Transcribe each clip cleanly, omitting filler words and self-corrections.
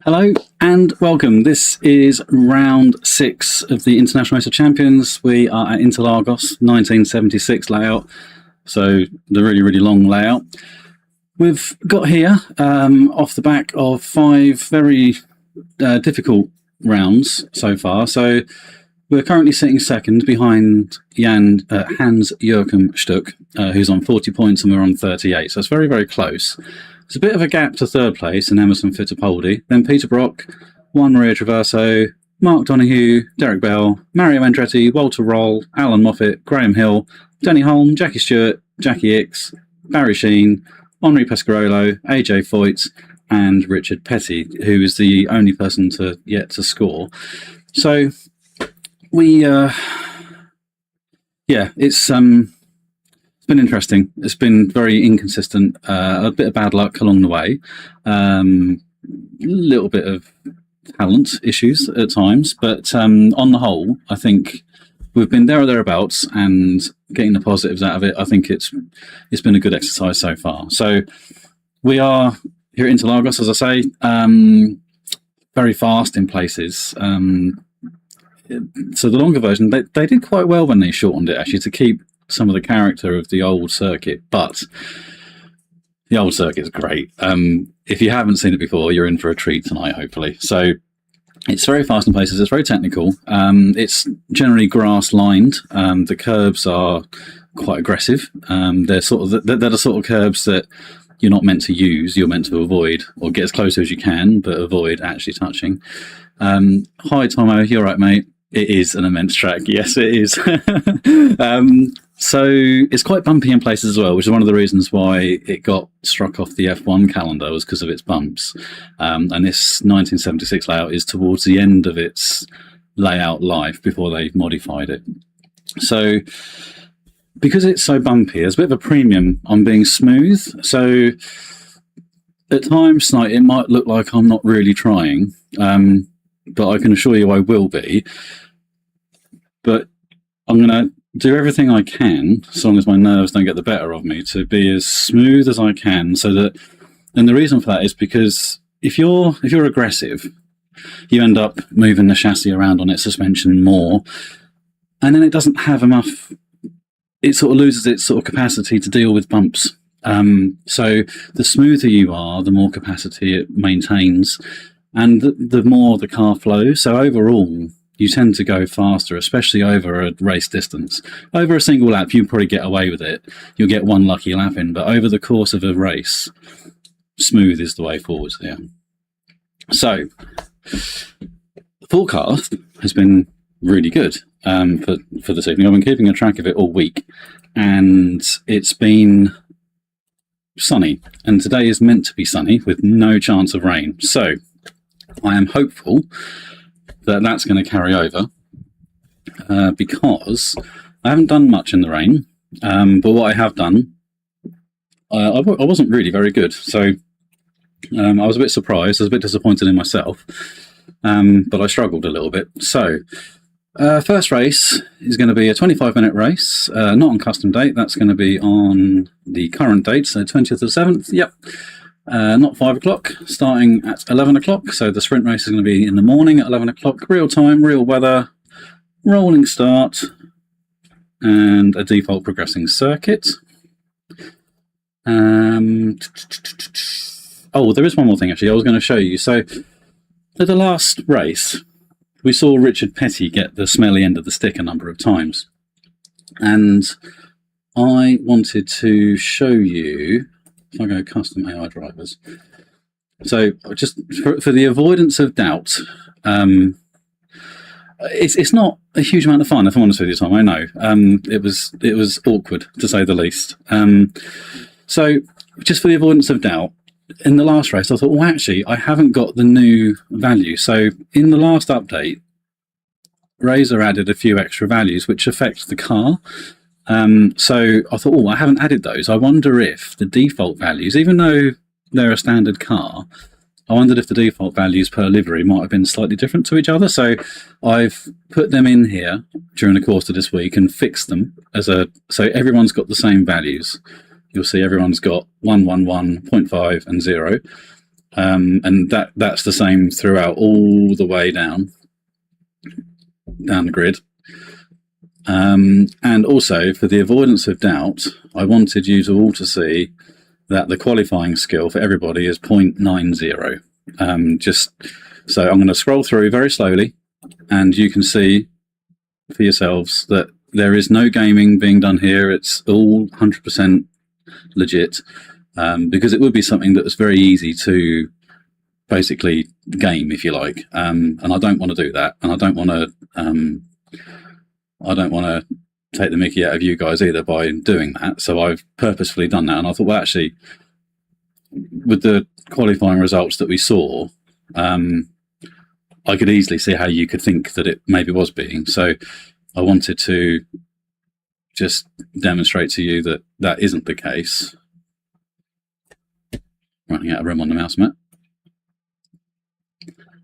Hello and welcome. This is round 6 of the International Race of Champions. We are at Interlagos 1976 layout, so the really long layout. We've got here off the back of 5 very difficult rounds so far. So we're currently sitting second behind Hans-Joachim Stuck, who's on 40 points and we're on 38. So it's very close. There's a bit of a gap to third place in Emerson Fittipaldi. Then Peter Brock, Juan Maria Traverso, Mark Donoghue, Derek Bell, Mario Andretti, Walter Roll, Alan Moffat, Graham Hill, Denny Holm, Jackie Stewart, Jackie Ickx, Barry Sheen, Henri Pescarolo, AJ Foyt, and Richard Petty, who is the only person yet to score. So it's been interesting. It's been very inconsistent. A bit of bad luck along the way. Little bit of talent issues at times, but on the whole, I think we've been there or thereabouts, and getting the positives out of it. I think it's been a good exercise so far. So we are here at Interlagos, as I say, very fast in places. So the longer version, they did quite well when they shortened it, actually, to keep some of the character of the old circuit, but the old circuit is great. If you haven't seen it before, you're in for a treat tonight, hopefully. So it's very fast in places. It's very technical. It's generally grass lined. The curbs are quite aggressive. They're the sort of curbs that you're not meant to use. You're meant to avoid, or get as close as you can, but avoid actually touching. Hi, Tomo. You're right, mate. It is an immense track. Yes, it is. So it's quite bumpy in places as well, which is one of the reasons why it got struck off the F1 calendar, was because of its bumps. And this 1976 layout is towards the end of its layout life before they modified it. So because it's so bumpy, there's a bit of a premium on being smooth. So at times tonight, it might look like I'm not really trying, but I can assure you I will be. But I'm going to do everything I can, as long as my nerves don't get the better of me, to be as smooth as I can. So that, and the reason for that is because if you're aggressive, you end up moving the chassis around on its suspension more, and then it doesn't have enough. It sort of loses its sort of capacity to deal with bumps. So the smoother you are, the more capacity it maintains, and the more the car flows. So overall, you tend to go faster, especially over a race distance. Over a single lap, you probably get away with it. You'll get one lucky lap in, but over the course of a race, smooth is the way forward. Yeah. So the forecast has been really good for this evening. I've been keeping a track of it all week, and it's been sunny. And today is meant to be sunny with no chance of rain. So I am hopeful that that's going to carry over, because I haven't done much in the rain, but what I have done, I wasn't really very good. So I was a bit surprised, I was a bit disappointed in myself, but I struggled a little bit. So first race is going to be a 25-minute race, not on custom date. That's going to be on the current date, so 20th of 7th. Yep. Not 5 o'clock, starting at 11 o'clock. So the sprint race is going to be in the morning at 11 o'clock, real time, real weather, rolling start, and a default progressing circuit. Oh, there is one more thing, actually, I was going to show you. So at the last race, we saw Richard Petty get the smelly end of the stick a number of times. And I wanted to show you, if I go custom AI drivers. So just for the avoidance of doubt, it's not a huge amount of fun, if I'm honest with you, Tom. I know it was awkward, to say the least. So just for the avoidance of doubt, in the last race, I thought, well, actually, I haven't got the new value. So in the last update, Razor added a few extra values which affect the car. So I thought, oh, I haven't added those. I wonder if the default values, even though they're a standard car, I wondered if the default values per livery might have been slightly different to each other. So I've put them in here during the course of this week and fixed them so everyone's got the same values. You'll see everyone's got 1, 1, 1, 0.5 and 0. and that's the same throughout all the way down the grid. And also, for the avoidance of doubt, I wanted you to all to see that the qualifying skill for everybody is 0.90. Just so I'm going to scroll through very slowly, and you can see for yourselves that there is no gaming being done here. It's all 100% legit, because it would be something that was very easy to basically game, if you like. And I don't want to do that, and I don't want to take the mickey out of you guys either by doing that. So I've purposefully done that, and I thought, well, actually, with the qualifying results that we saw, I could easily see how you could think that it maybe was being. So I wanted to just demonstrate to you that that isn't the case. Running out of room on the mouse mat.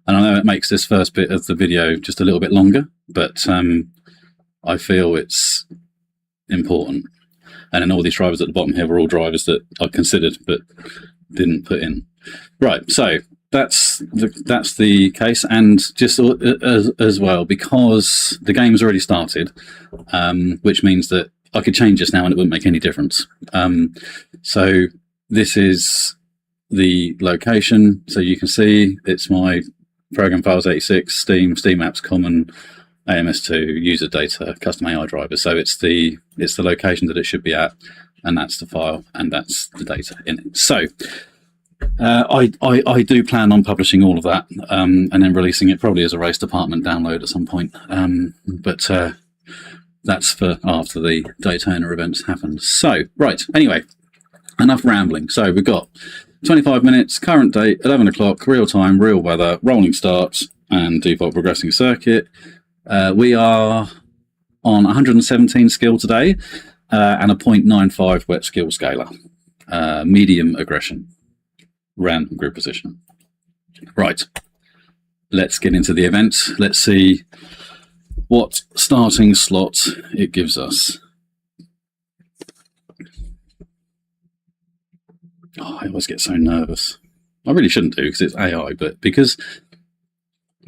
And I know it makes this first bit of the video just a little bit longer, but I feel it's important. And then all these drivers at the bottom here were all drivers that I considered but didn't put in. Right, so that's the case, and just as well, because the game's already started, which means that I could change this now and it wouldn't make any difference. So this is the location, so you can see it's my program files 86, Steam apps, common, AMS2, user data, custom AI driver. So it's the location that it should be at, and that's the file, and that's the data in it. So I do plan on publishing all of that, and then releasing it probably as a race department download at some point. But that's for after the Daytona events happen. So, right, anyway, enough rambling. So we've got 25 minutes, current date, 11 o'clock, real time, real weather, rolling starts, and default progressing circuit. We are on 117 skill today, and a 0.95 wet skill scaler. Medium aggression, random grid position. Right, let's get into the event. Let's see what starting slot it gives us. Oh, I always get so nervous. I really shouldn't do because it's AI, but because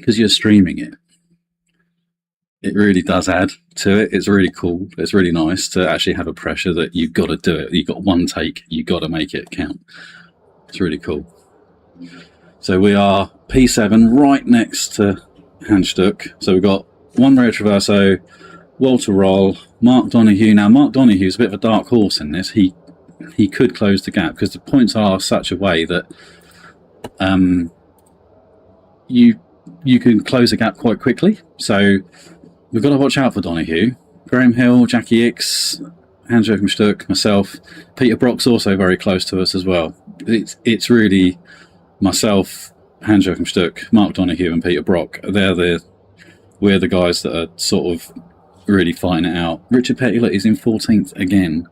you're streaming it, it really does add to it. It's really cool. It's really nice to actually have a pressure that you've got to do it. You've got one take. You've got to make it count. It's really cool. So we are P7 right next to Handstuck. So we've got one Rio Traverso, Walter Roll, Mark Donoghue. Now, Mark Donoghue is a bit of a dark horse in this. He could close the gap because the points are such a way that you can close the gap quite quickly. So we've got to watch out for Donoghue. Graham Hill, Jackie X, Hans-Joachim Stuck, myself. Peter Brock's also very close to us as well. It's really myself, Hans-Joachim Stuck, Mark Donoghue and Peter Brock. We're the guys that are sort of really fighting it out. Richard Petula is in 14th again.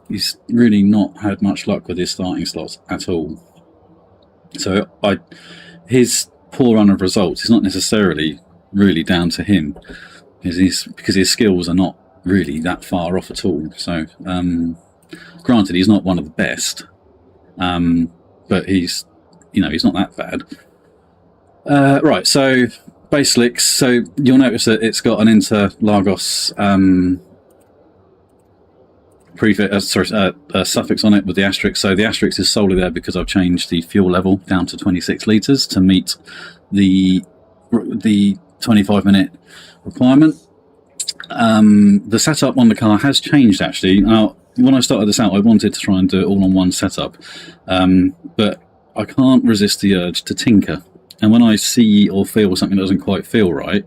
He's really not had much luck with his starting slots at all. So his poor run of results is not necessarily really down to him, because his skills are not really that far off at all. So granted, he's not one of the best, but he's not that bad. Right, so base slicks. So you'll notice that it's got an Interlagos suffix on it with the asterisk. So the asterisk is solely there because I've changed the fuel level down to 26 litres to meet the 25-minute requirement. The setup on the car has changed actually. Now, when I started this out, I wanted to try and do it all on one setup, but I can't resist the urge to tinker. And when I see or feel something that doesn't quite feel right,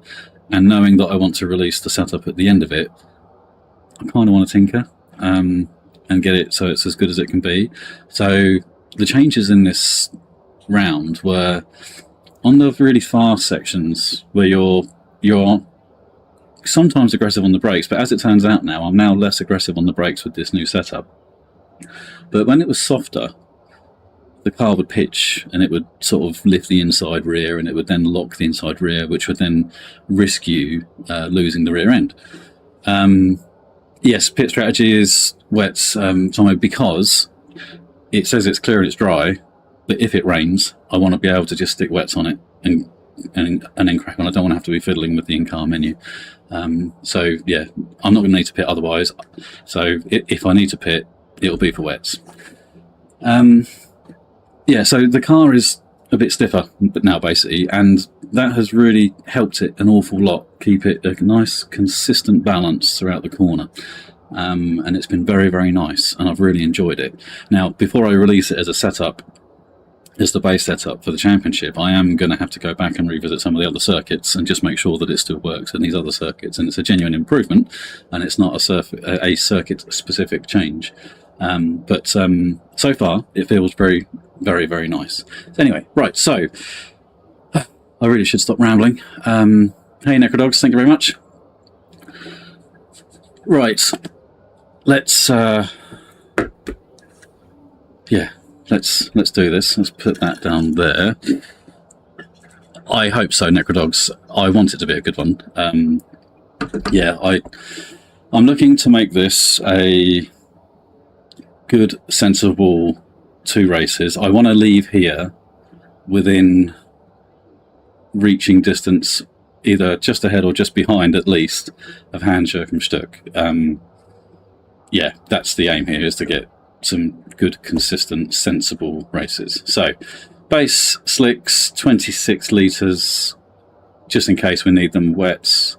and knowing that I want to release the setup at the end of it, I kind of want to tinker and get it so it's as good as it can be. So the changes in this round were on the really fast sections where you're sometimes aggressive on the brakes, but as it turns out now, I'm now less aggressive on the brakes with this new setup. But when it was softer, the car would pitch and it would sort of lift the inside rear, and it would then lock the inside rear, which would then risk you losing the rear end. Yes, pit strategy is wet, Tomo, because it says it's clear and it's dry, But if it rains, I want to be able to just stick wets on it and then crack on. I don't want to have to be fiddling with the in-car menu. So yeah, I'm not going to need to pit otherwise. So if I need to pit, it'll be for wets. Yeah, so the car is a bit stiffer now basically, and that has really helped it an awful lot keep it a nice consistent balance throughout the corner. And it's been very, very nice, and I've really enjoyed it. Now, before I release it as a setup, as the base setup for the championship, I am going to have to go back and revisit some of the other circuits and just make sure that it still works in these other circuits, and it's a genuine improvement, and it's not a circuit-specific change. But so far, it feels very, very, very nice. So anyway, right, so I really should stop rambling. Hey, Necrodogs, thank you very much. Right, let's do this. Let's put that down there. I hope so, Necrodogs. I want it to be a good one. Yeah, I'm looking to make this a good, sensible 2 races. I want to leave here within reaching distance, either just ahead or just behind, at least, of Hans Jürgen Stuck. Yeah, that's the aim here, is to get some good, consistent, sensible races. So, base slicks, 26 litres, just in case we need them wets.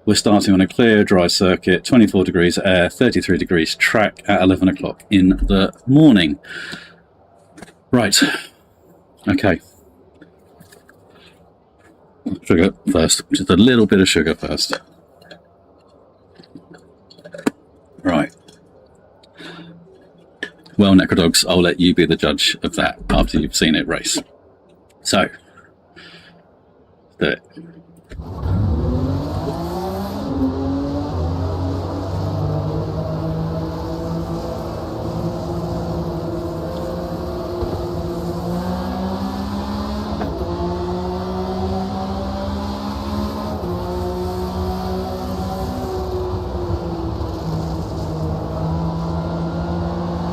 We're starting on a clear, dry circuit, 24 degrees air, 33 degrees track at 11 o'clock in the morning. Right, okay. Sugar first, just a little bit of sugar first. Right. Well, Necrodogs, I'll let you be the judge of that after you've seen it race. So, do it.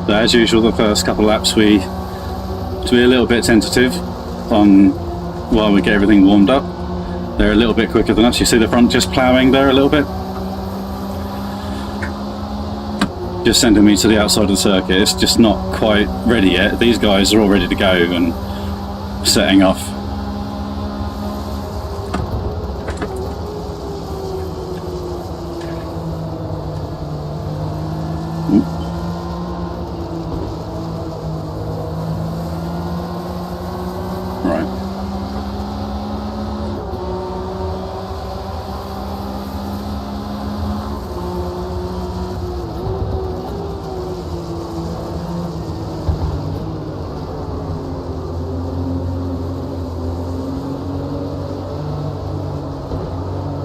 So as usual, the first couple of laps we to be a little bit tentative on while we get everything warmed up. They're a little bit quicker than us. You see the front just ploughing there a little bit? Just sending me to the outside of the circuit. It's just not quite ready yet. These guys are all ready to go and setting off.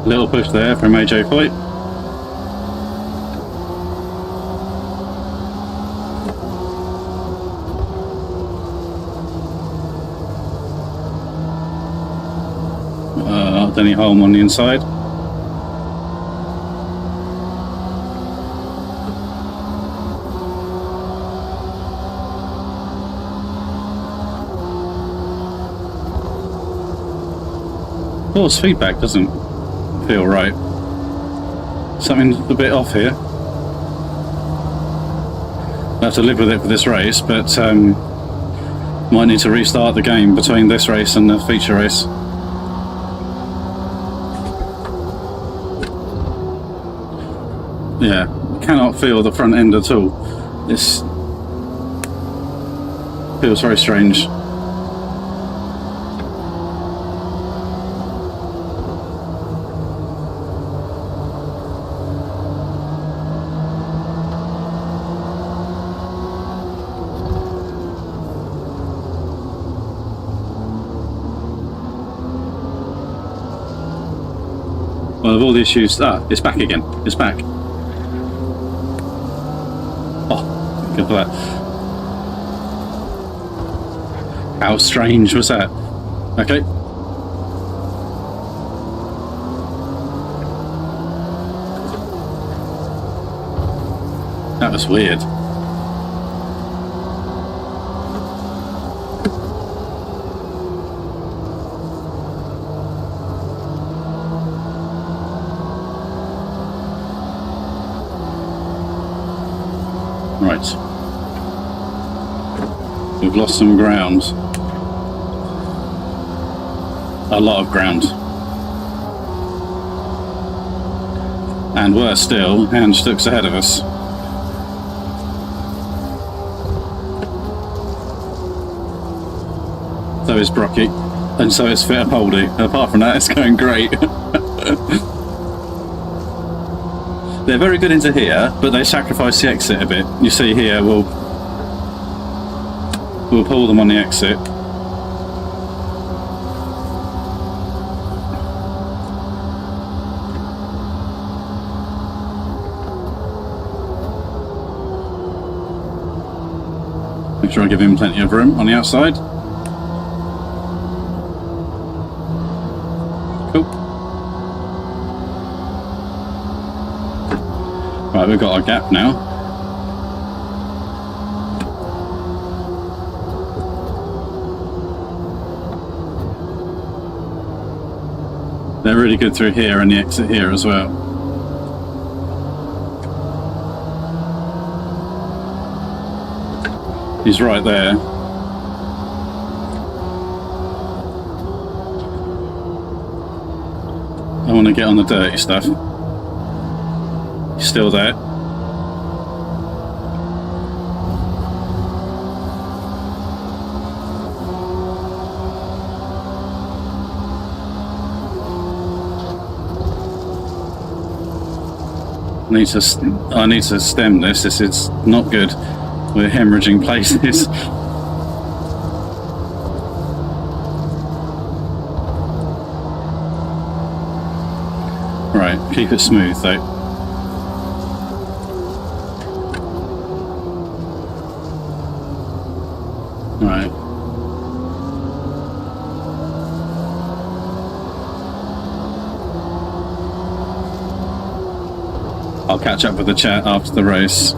Little push there from AJ Foyt. Denny Holm on the inside. Force feedback doesn't feel right. Something's a bit off here. I'll have to live with it for this race, but might need to restart the game between this race and the feature race. Yeah, cannot feel the front end at all. This feels very strange. Well, of all the issues, it's back again. It's back. Oh, good for that. How strange was that? Okay. That was weird. Right. We've lost some ground. A lot of ground. And worse still, Rd6 ahead of us. So is Brocky, and so is Fittipaldi. Apart from that, it's going great. They're very good into here, but they sacrifice the exit a bit. You see here, we'll pull them on the exit. Make sure I give him plenty of room on the outside. Cool. Right, we've got our gap now. They're really good through here and the exit here as well. He's right there. I want to get on the dirty stuff. He's still there. I need to stem this. This is not good. We're hemorrhaging places. Right, keep it smooth though. Right. I'll catch up with the chat after the race.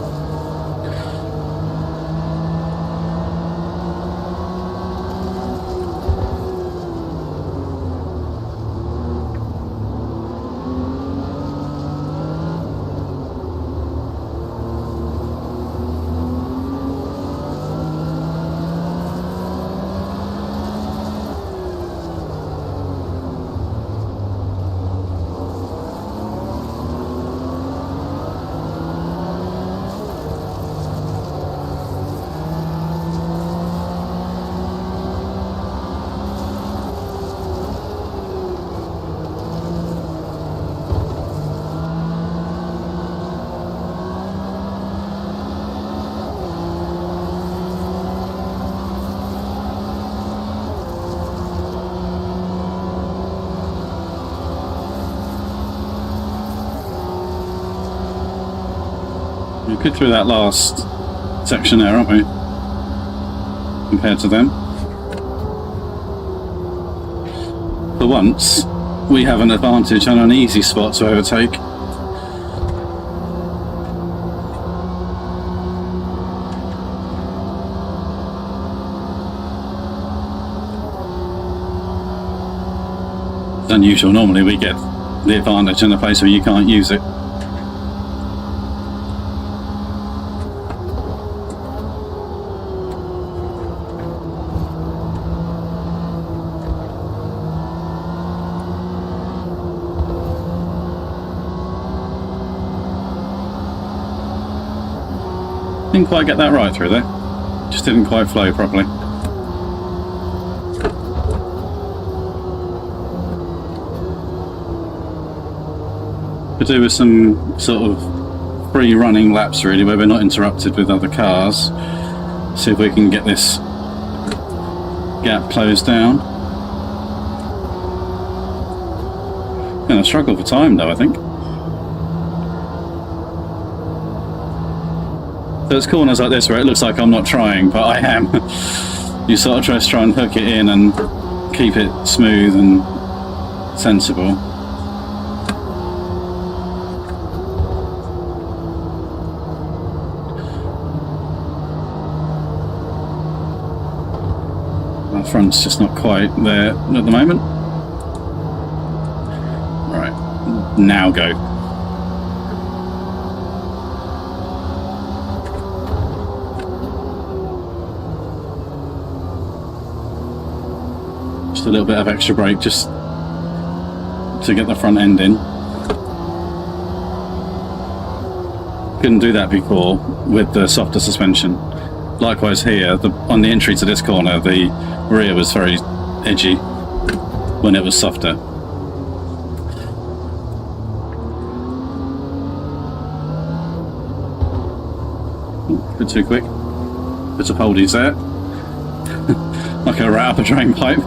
We're good through that last section there, aren't we? Compared to them. For once, we have an advantage on an easy spot to overtake. It's unusual. Normally we get the advantage in a place where you can't use it. Didn't quite get that right through there. Just didn't quite flow properly. Could do with some sort of free running laps really, where we're not interrupted with other cars. See if we can get this gap closed down. Gonna struggle for time though, I think. There's corners like this where it looks like I'm not trying, but I am. You sort of just try and hook it in and keep it smooth and sensible. My front's just not quite there at the moment. Right, now go. Just a little bit of extra brake just to get the front end in. Couldn't do that before with the softer suspension. Likewise here, on the entry to this corner, the rear was very edgy when it was softer. A bit too quick. Bit of holdies there. Like a rat up a drain pipe.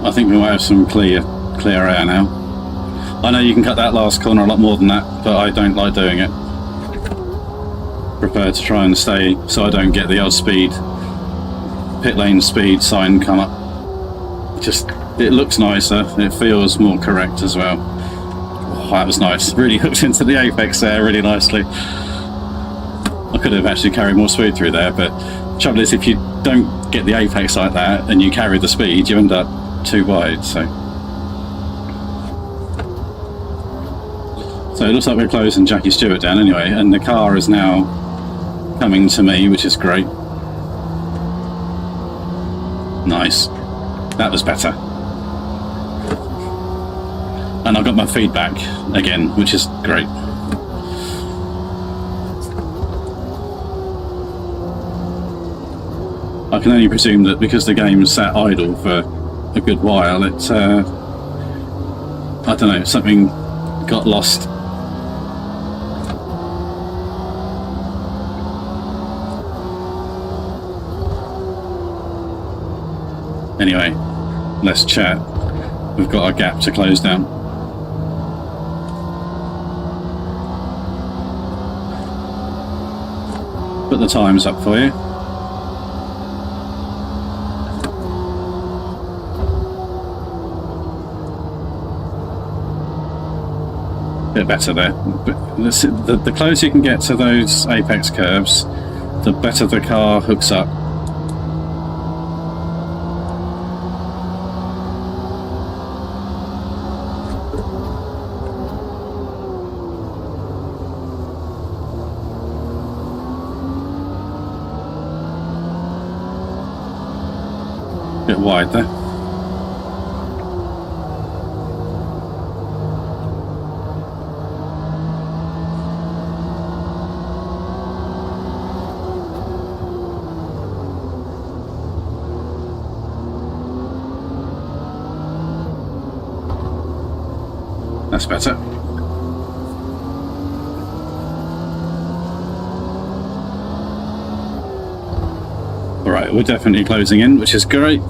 I think we might have some clear air now. I know you can cut that last corner a lot more than that, but I don't like doing it. Prefer to try and stay so I don't get the odd speed, pit lane speed sign come up. Just, it looks nicer, it feels more correct as well. Oh, that was nice. Really hooked into the apex there really nicely. I could have actually carried more speed through there, but the trouble is if you don't get the apex like that and you carry the speed, you end up too wide. So it looks like we're closing Jackie Stewart down anyway, and the car is now coming to me, which is great. Nice, that was better. And I got my feedback again, which is great. I can only presume that because the game sat idle for a good while, it I don't know, something got lost. Anyway, let's chat. We've got a gap to close down. Put the times up for you. Bit better there. But the closer you can get to those apex curves, the better the car hooks up. Bit wide there. That's better. Alright, we're definitely closing in, which is great.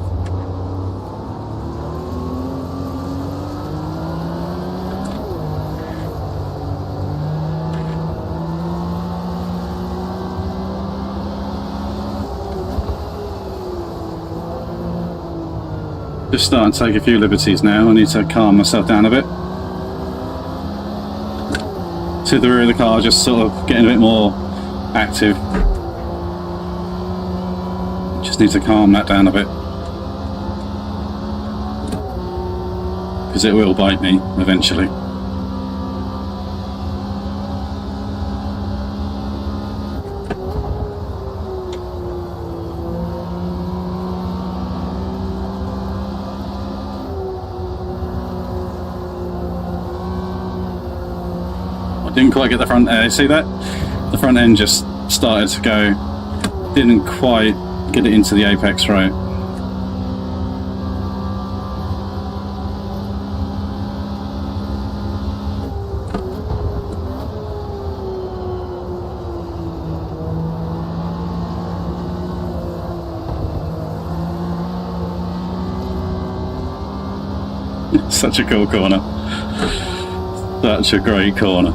Just starting to take a few liberties now. I need to calm myself down a bit. To the rear of the car, just sort of getting a bit more active. Just need to calm that down a bit, because it will bite me eventually. Didn't quite get the front end. See that? The front end just started to go. Didn't quite get it into the apex right. Such a cool corner. Such a great corner.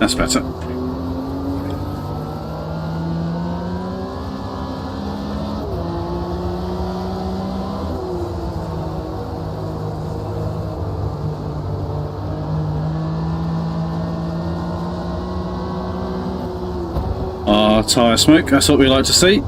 That's better. Tyre smoke, that's what we like to see.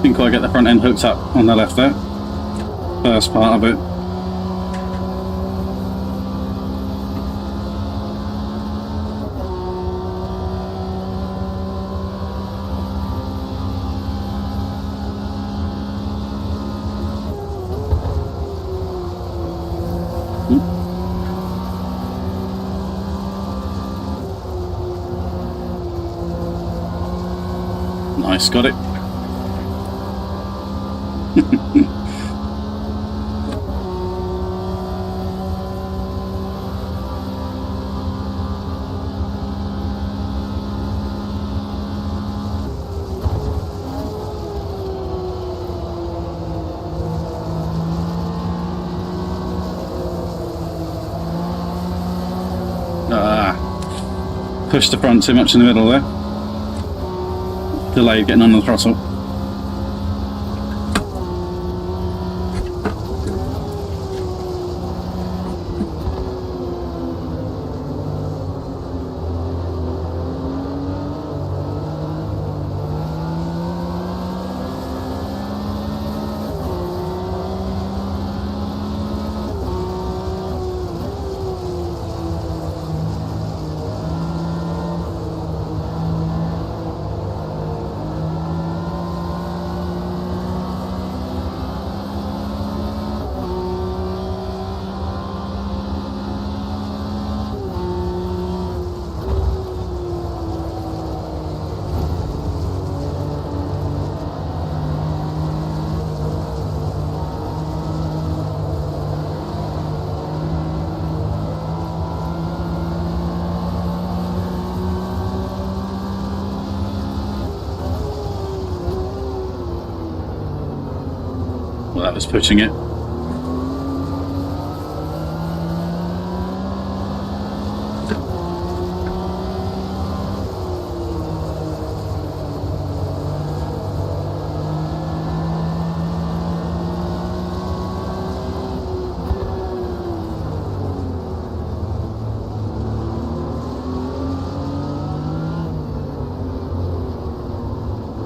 Didn't quite get the front end hooked up on the left there. First part of it. Nice, got it. Pushed the front too much in the middle there. Delayed getting on the throttle. Well, that was pushing it.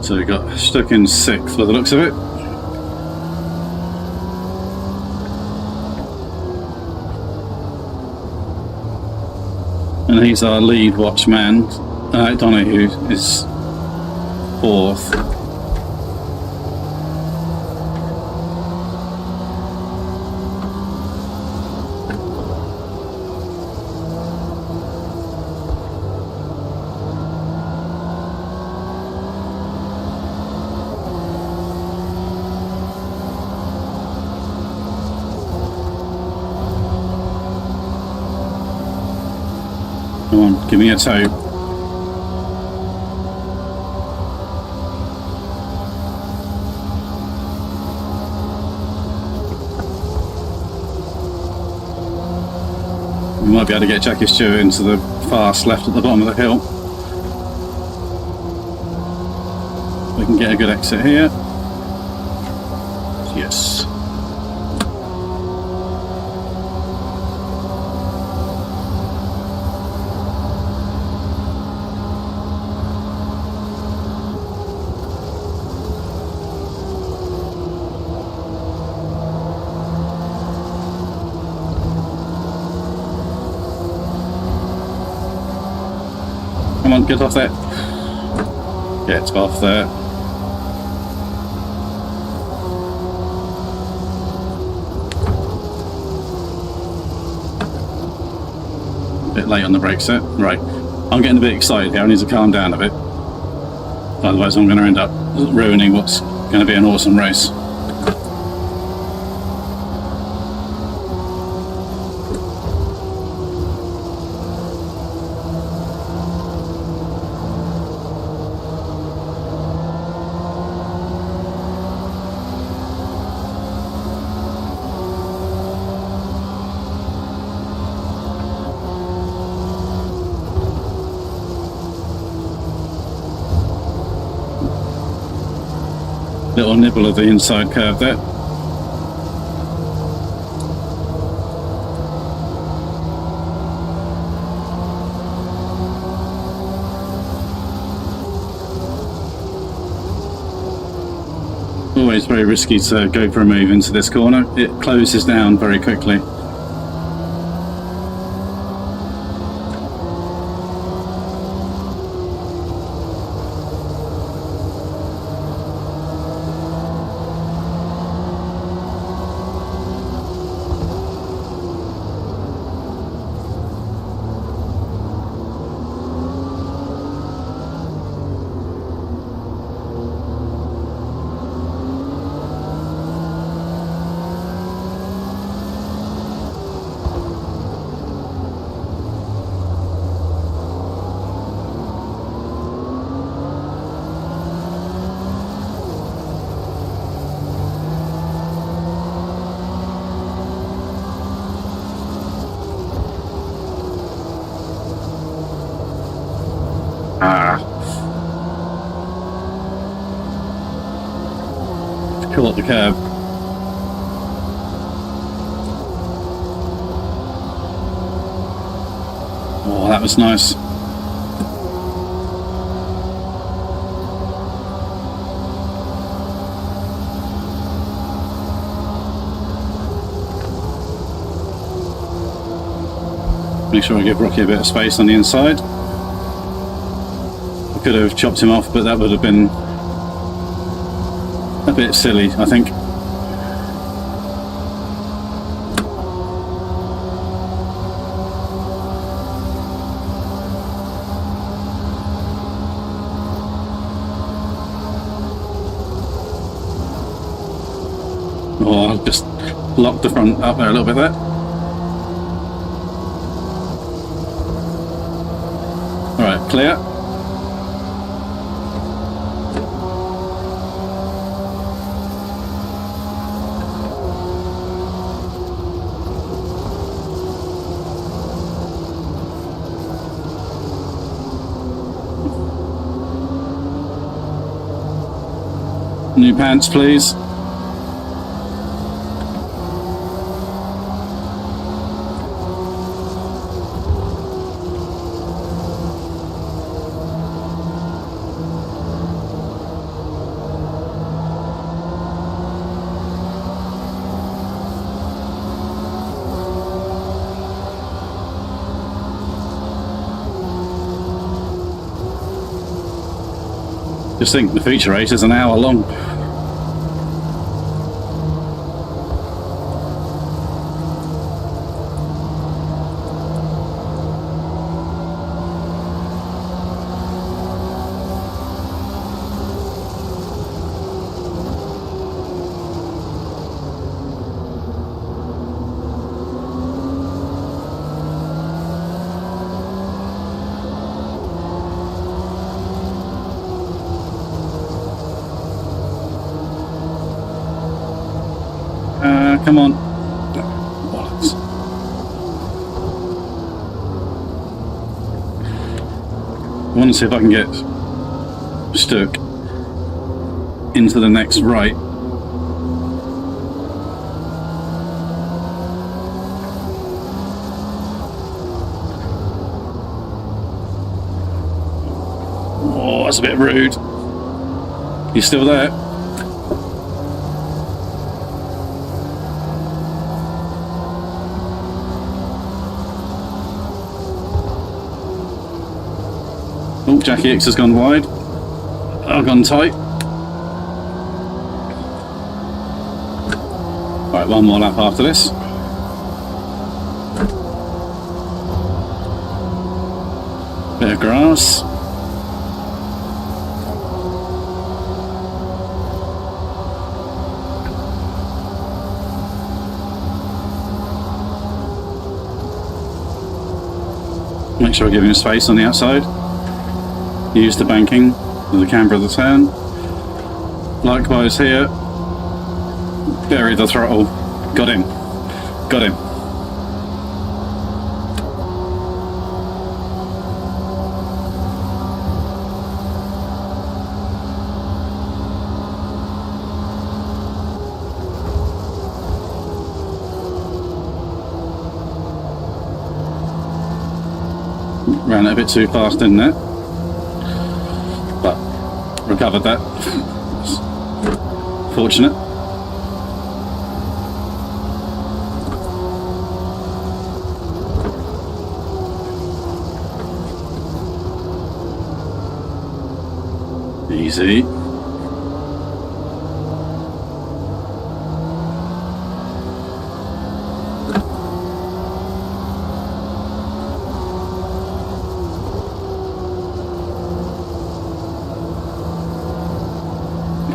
So we got stuck in sixth by the looks of it. And he's our lead watchman. Donahue is fourth. Come on, give me a toe. We might be able to get Jackie Stewart into the fast left at the bottom of the hill. We can get a good exit here. Yes. Come on, get off there. Get off there. bit late on the brake set. Right, I'm getting a bit excited here. I need to calm down a bit. Otherwise I'm going to end up ruining what's going to be an awesome race. Little nibble of the inside curve there. Always very risky to go for a move into this corner. It closes down very quickly. Caught the curb. Oh, that was nice. Make sure I give Rocky a bit of space on the inside. I could have chopped him off, but that would have been a bit silly, I think. Oh, I'll just lock the front up there a little bit there. Alright, clear. New pants, please. Just think the feature race is an hour long. Come on. Bollocks. I want to see if I can get stuck into the next right. Oh, that's a bit rude. You still there? Oh, Jackie X has gone wide. I've gone tight. Right, one more lap after this. grass. Make sure I give him space on the outside. Use the banking with the camber of the turn. Likewise here. Bury the throttle. Got him. Got him. Ran it a bit too fast, didn't it? But recovered that. Fortunate. Easy.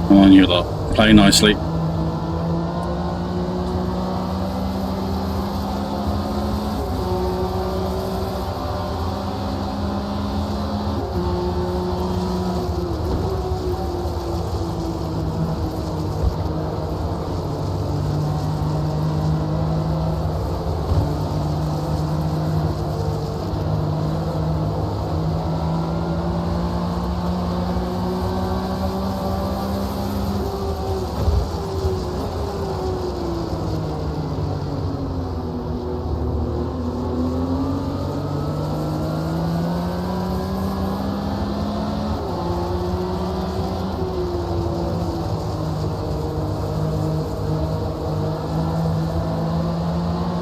Come on, you lot. Play nicely.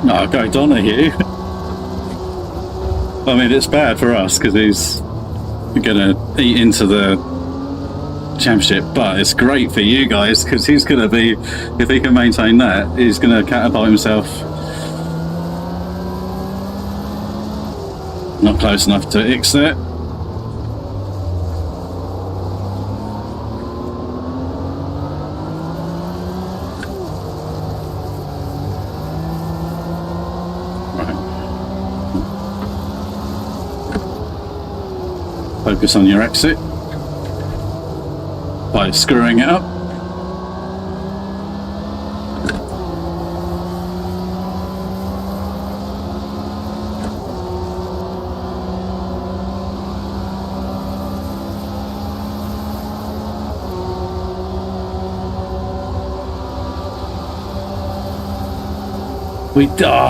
No, go Donahue. I mean, it's bad for us because he's going to eat into the championship, but it's great for you guys because he's going to be, if he can maintain that, he's going to catapult himself. Not close enough to X there. Focus on your exit by screwing it up.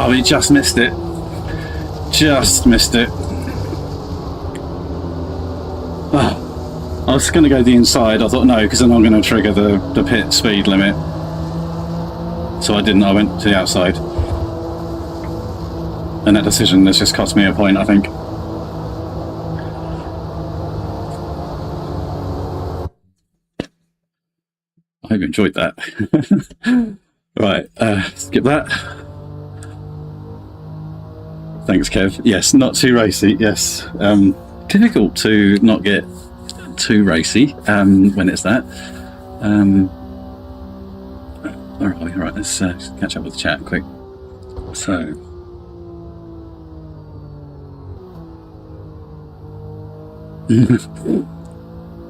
We just missed it. Just missed it. I was going to go the inside. I thought no, because then I'm going to trigger the pit speed limit. So I didn't. I went to the outside. And that decision has just cost me a point, I think. I hope you enjoyed that. Right, skip that. Thanks, Kev. Yes, not too racy. Yes, difficult to not get too racy when it's that. All right. Let's catch up with the chat quick. So,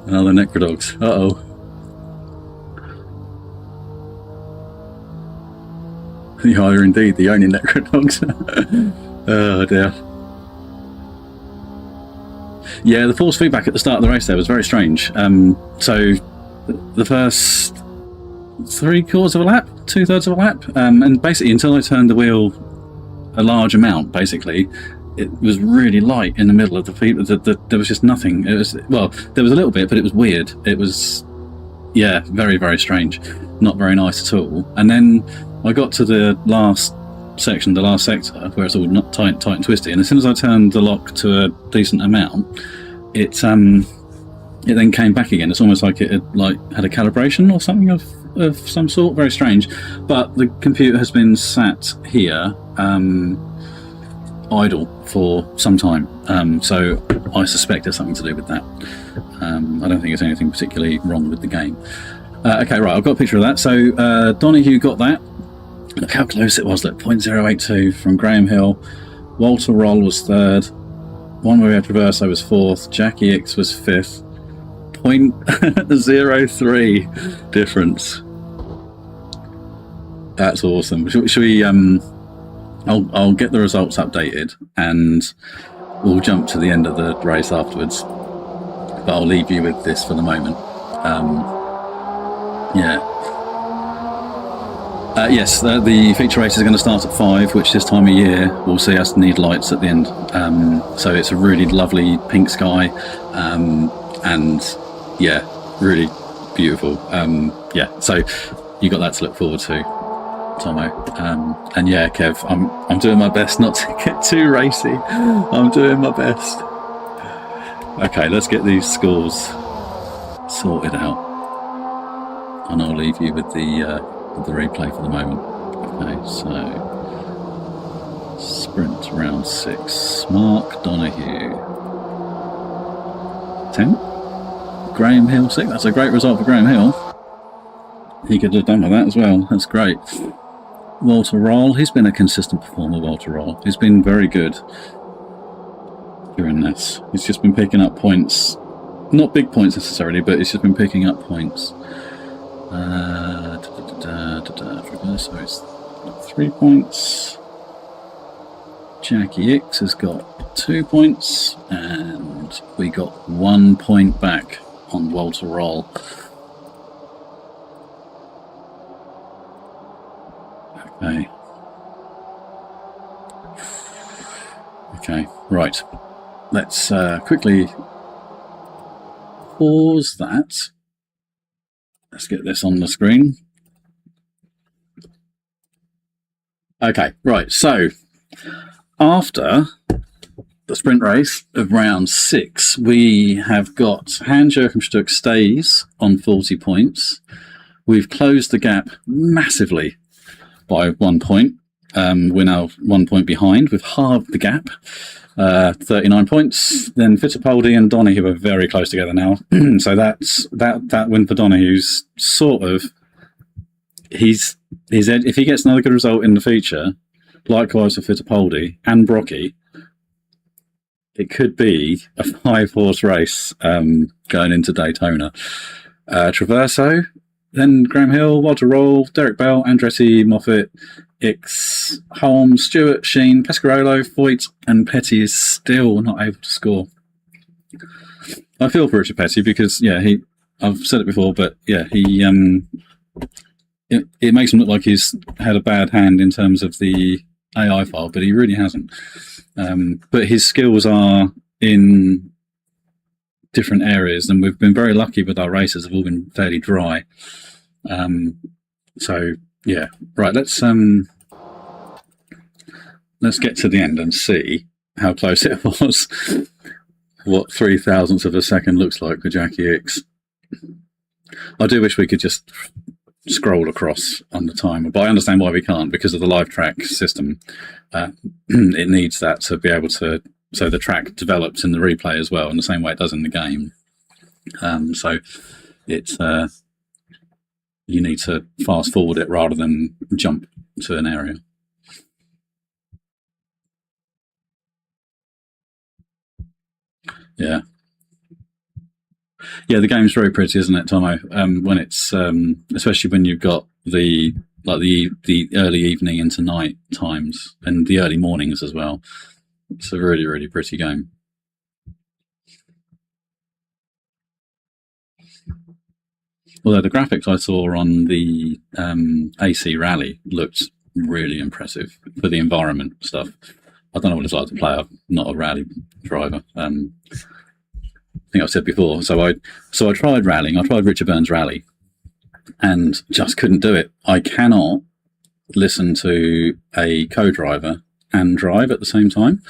another necrodogs. Uh-oh. You are indeed the only necrodogs. Oh dear. Yeah, the force feedback at the start of the race there was very strange. So the first 3/4 of a lap, 2/3 of a lap, and basically until I turned the wheel a large amount, basically, it was really light in the middle of the feed. There was just nothing. It was, well, there was a little bit, but it was weird. It was, yeah, very, very strange. Not very nice at all. And then I got to the last section, the last sector, where it's all not tight and twisty, and as soon as I turned the lock to a decent amount, it then came back again. It's almost like it had a calibration or something of some sort. Very strange. But the computer has been sat here idle for some time, so I suspect there's something to do with that. I don't think there's anything particularly wrong with the game. Okay, right, I've got a picture of that. So Donahue got that. Look how close it was. Look, 0.082 from Graham Hill. Walter Roll was third. One Maria Traverso was fourth. Jackie X was fifth. 0.03 difference. That's awesome. Should we? I'll get the results updated, and we'll jump to the end of the race afterwards. But I'll leave you with this for the moment. Yes, the feature race is going to start at 5, which this time of year will see us need lights at the end. So it's a really lovely pink sky, and yeah, really beautiful. So you got that to look forward to, Tomo. And yeah, Kev, I'm doing my best not to get too racy. I'm doing my best. Okay, let's get these scores sorted out, and I'll leave you with the replay for the moment. Okay, so sprint round 6. Mark Donahue 10. Graham Hill 6. That's a great result for Graham Hill. He could have done with that as well. That's great. Walter Roll. He's been a consistent performer, Walter Roll. He's been very good during this. He's just been picking up points. Not big points necessarily, but he's just been picking up points. So it's 3 points. Jackie X has got 2 points, and we got 1 point back on Walter Roll. Okay, right. Let's quickly pause that. Let's get this on the screen. Okay, right, so after the sprint race of round 6, we have got Hans-Joachim stays on 40 points. We've closed the gap massively by 1 point. We're now 1 point behind. We've halved the gap, 39 points. Then Fittipaldi and Donahue are very close together now. So that win for Donahue's sort of, if he gets another good result in the future, likewise for Fittipaldi and Brocky, it could be a 5-horse race going into Daytona. Traverso, then Graham Hill, Walter Roll, Derek Bell, Andretti, Moffitt, X, Holmes, Stewart, Sheen, Pescarolo, Foyt, and Petty is still not able to score. I feel for Richard Petty because, yeah, I've said it before, but yeah, it makes him look like he's had a bad hand in terms of the AI file, but he really hasn't. But his skills are in different areas, and we've been very lucky with our races. Have all been fairly dry. So yeah, right. Let's get to the end and see how close it was. What 0.003 of a second looks like for Jackie X. I do wish we could just scroll across on the timer, but I understand why we can't, because of the live track system. It needs that to be able to, so the track develops in the replay as well in the same way it does in the game. So it's you need to fast forward it rather than jump to an area. Yeah, the game's very pretty, isn't it, Tomo? When it's especially when you've got the early evening into night times and the early mornings as well. It's a really, really pretty game. Although the graphics I saw on the AC Rally looked really impressive for the environment stuff. I don't know what it's like to play. I'm not a rally driver. I think I've said before. So I tried rallying. I tried Richard Burns Rally, and just couldn't do it. I cannot listen to a co-driver and drive at the same time.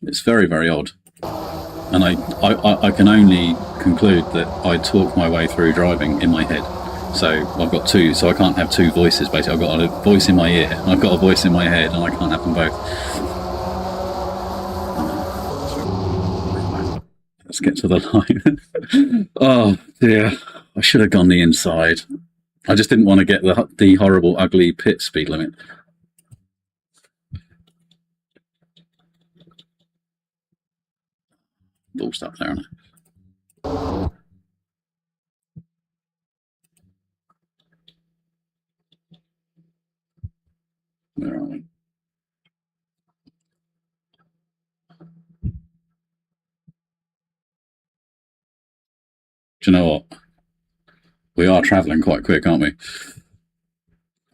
It's very, very odd. And I can only conclude that I talk my way through driving in my head. So I've got two, so I can't have two voices basically. I've got a voice in my ear, and I've got a voice in my head, and I can't have them both. Let's get to the line. Oh dear, I should have gone the inside. I just didn't want to get the horrible, ugly pit speed limit. Ball stuck there, isn't it? Where are we? Do you know what? We are travelling quite quick, aren't we?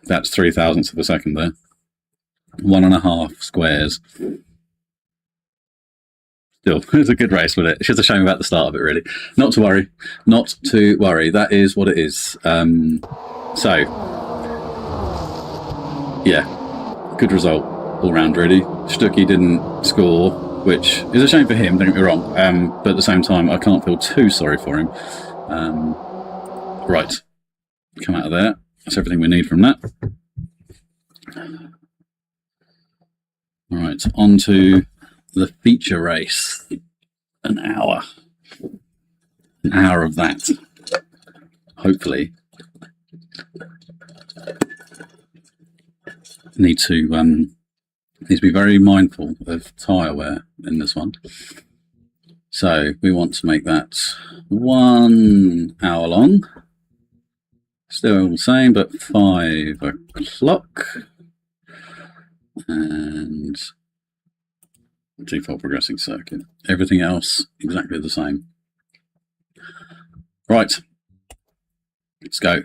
That's 0.003 of a second there. 1.5 squares. Still, it was a good race, wasn't it? It's just a shame about the start of it, really. Not to worry. Not to worry. That is what it is. So, yeah, good result all round, really. Stuckey didn't score, which is a shame for him, don't get me wrong. But at the same time, I can't feel too sorry for him. Right, come out of there. That's everything we need from that. All right, on to the feature race. An hour of that, hopefully. Need to be very mindful of tyre wear in this one. So we want to make that 1 hour long. Still the same, but 5 o'clock. And default progressing circuit. Everything else exactly the same. Right, let's go.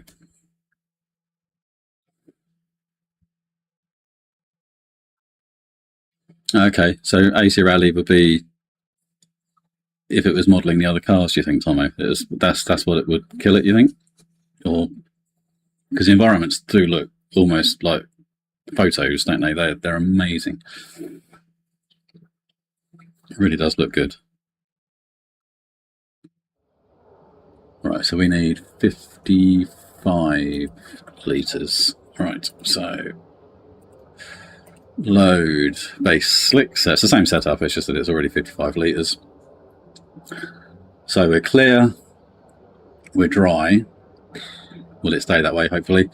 Okay, so AC Rally would be if it was modelling the other cars. Do you think, Tomo? That's what it would kill it. You think, or because the environments do look almost like photos, don't they? They're amazing. It really does look good. Right, so we need 55 litres. Right, so load base slick. So it's the same setup, it's just that it's already 55 litres. So we're clear, we're dry. Will it stay that way, hopefully?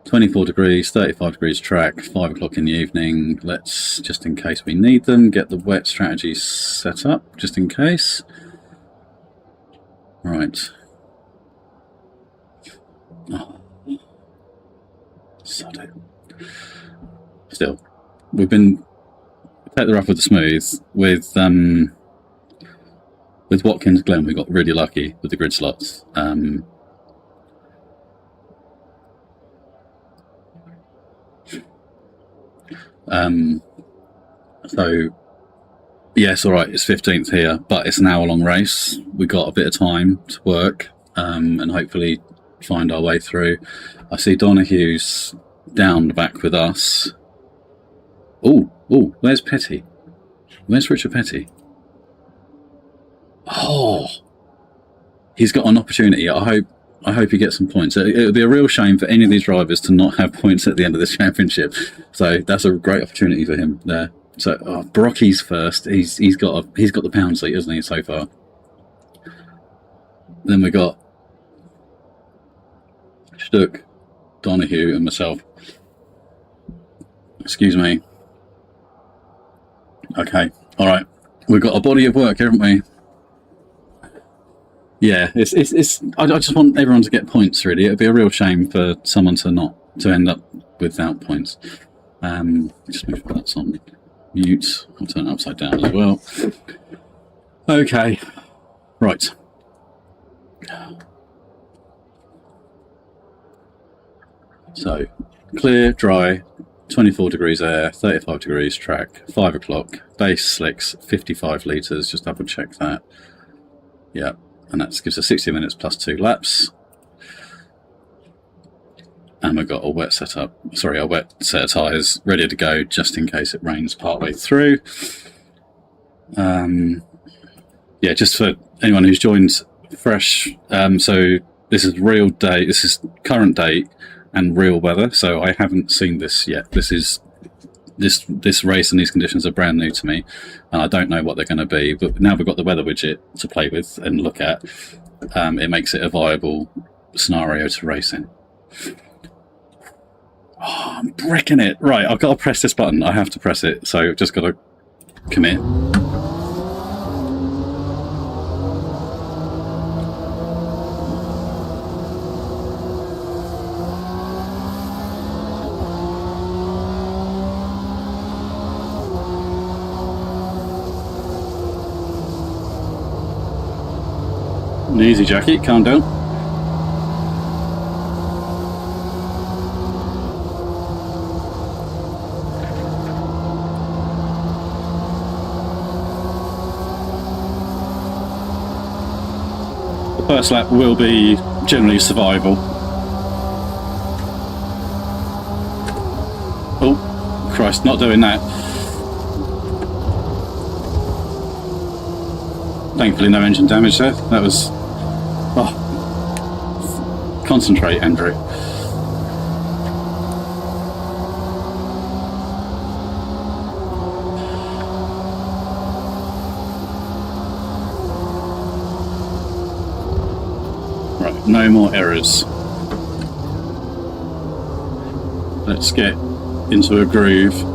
24 degrees, 35 degrees track, 5 o'clock in the evening. Let's, just in case we need them, get the wet strategy set up, just in case. Right. Oh. Sod it. Still, we've been take the rough with the smooth. With Watkins Glen, we got really lucky with the grid slots. So yes, all right, it's 15th here, but it's an hour-long race. We got a bit of time to work and hopefully find our way through. I see Donohue's down the back with us. Oh, where's Petty? Where's Richard Petty? Oh, he's got an opportunity. I hope he gets some points. It would be a real shame for any of these drivers to not have points at the end of this championship. So that's a great opportunity for him there. So Brocky's first. He's got the pound seat, hasn't he, so far? Then we got Stuck, Donohue, and myself. Excuse me. Okay, all right. We've got a body of work, haven't we? Yeah, it's. I just want everyone to get points. Really, it'd be a real shame for someone to end up without points. Just make sure that's on mute. I'll turn it upside down as well. Okay, right. So clear, dry, 24 degrees air, 35 degrees track, 5 o'clock, base slicks, 55 litres. Just double check that. Yeah. And that gives us 60 minutes plus 2 laps. And we've got a wet set of tyres ready to go just in case it rains partway through. Yeah, just for anyone who's joined fresh. So this is real date, this is current date and real weather. So I haven't seen this yet. This is this race and these conditions are brand new to me, and I don't know what they're going to be. But now we've got the weather widget to play with and look at. It makes it a viable scenario to race in. Oh, I'm bricking it. Right, I've got to press this button. I have to press it, so I've just got to commit. Easy, Jackie, calm down. The first lap will be generally survival. Oh, Christ, not doing that. Thankfully no engine damage there. That was... Oh, concentrate, Andrew. Right, no more errors. Let's get into a groove.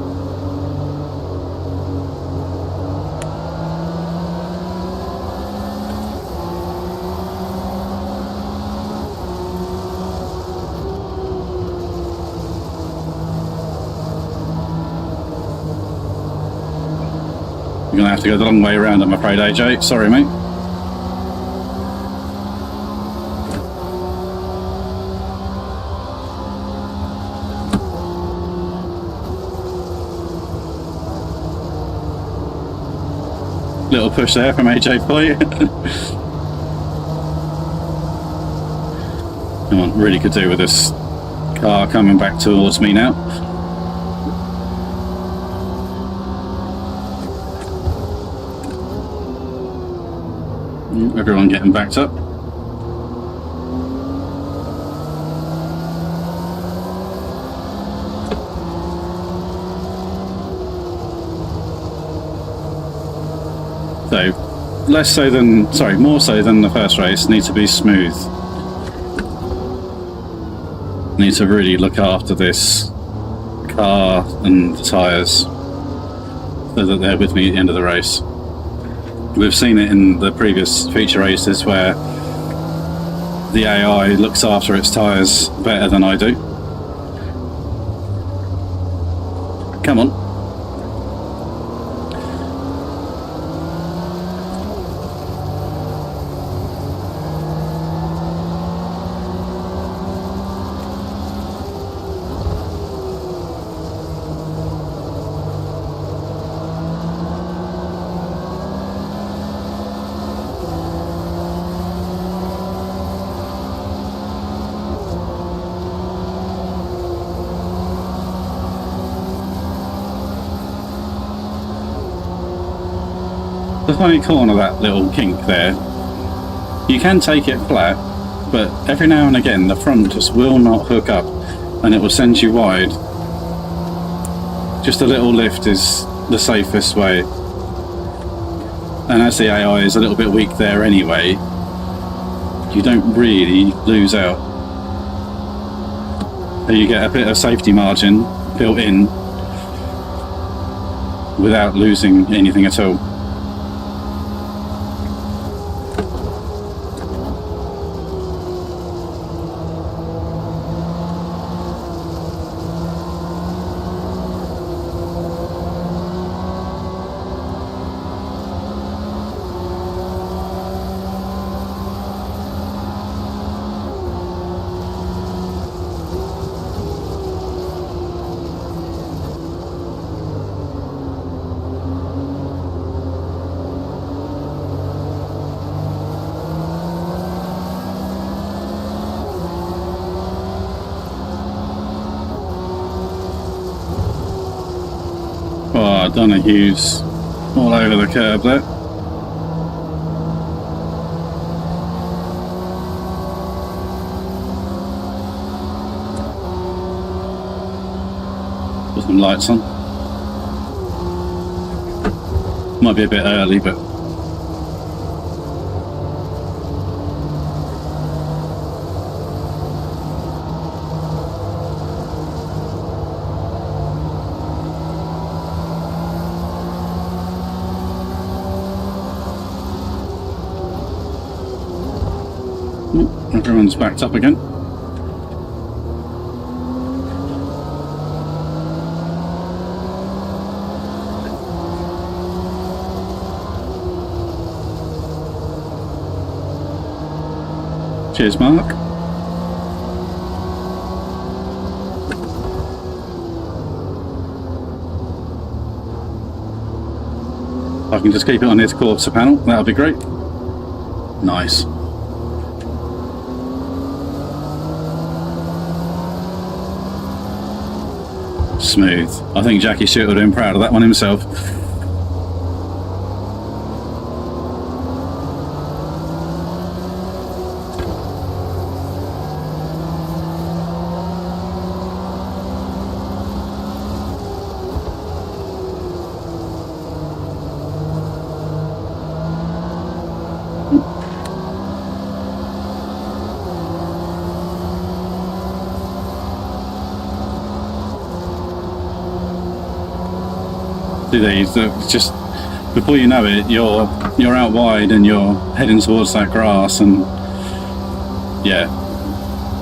You're going to have to go the long way around, I'm afraid, AJ. Sorry, mate. Little push there from AJ for you. Come on, really could do with this car coming back towards me now. Everyone getting backed up. So, more so than the first race, need to be smooth. Need to really look after this car and the tyres so that they're with me at the end of the race. We've seen it in the previous feature races where the AI looks after its tyres better than I do. Come on. The funny corner, that little kink there, you can take it flat, but every now and again the front just will not hook up and it will send you wide. Just a little lift is the safest way, and as the AI is a little bit weak there anyway, you don't really lose out. So you get a bit of safety margin built in without losing anything at all. Oh, Donahue's all over the curb there. Put some lights on. Might be a bit early, but everyone's backed up again. Cheers, Mark. If I can just keep it on this quarter panel, that'll be great. Nice. Smooth. I think Jackie Stewart would have been proud of that one himself. These just before you know it, you're out wide and you're heading towards that grass, and yeah,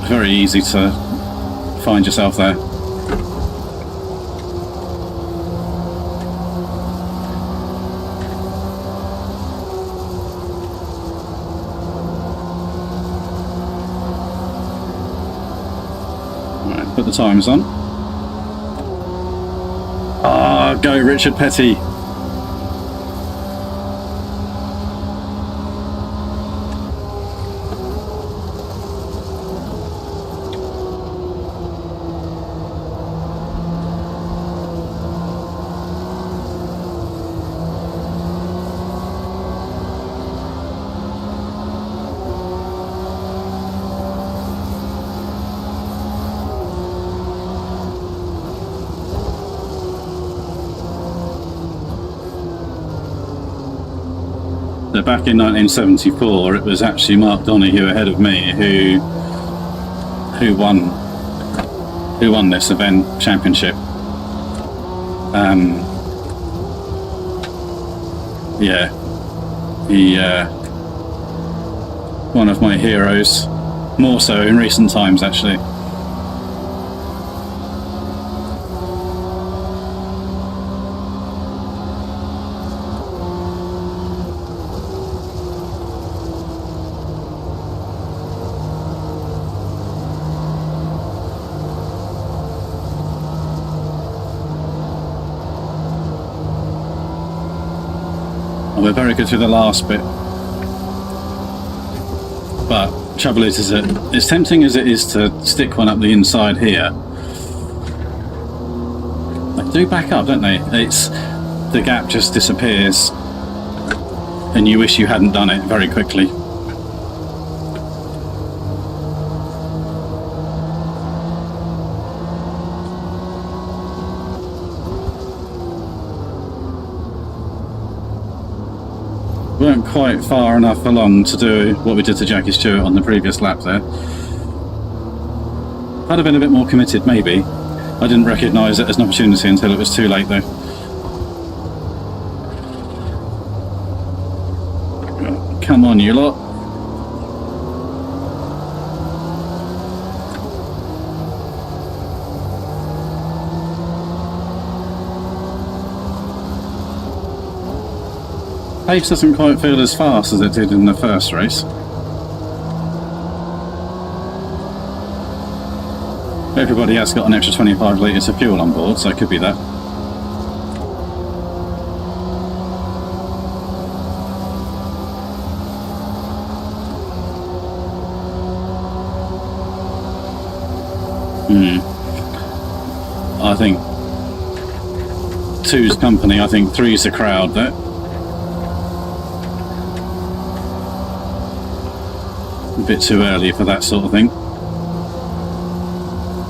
very easy to find yourself there. Right, put the timers on. Ah, go Richard Petty. So back in 1974, it was actually Mark Donoghue ahead of me who won this event championship. Yeah, he one of my heroes, more so in recent times actually. We're very good through the last bit, but trouble is that as tempting as it is to stick one up the inside here, they do back up, don't they? It's the gap just disappears and you wish you hadn't done it very quickly. Weren't quite far enough along to do what we did to Jackie Stewart on the previous lap there. I'd have been a bit more committed maybe. I didn't recognise it as an opportunity until it was too late though. Come on you lot. Pace doesn't quite feel as fast as it did in the first race. Everybody has got an extra 25 litres of fuel on board, so it could be that. I think 2's company, I think 3's the crowd there. A bit too early for that sort of thing.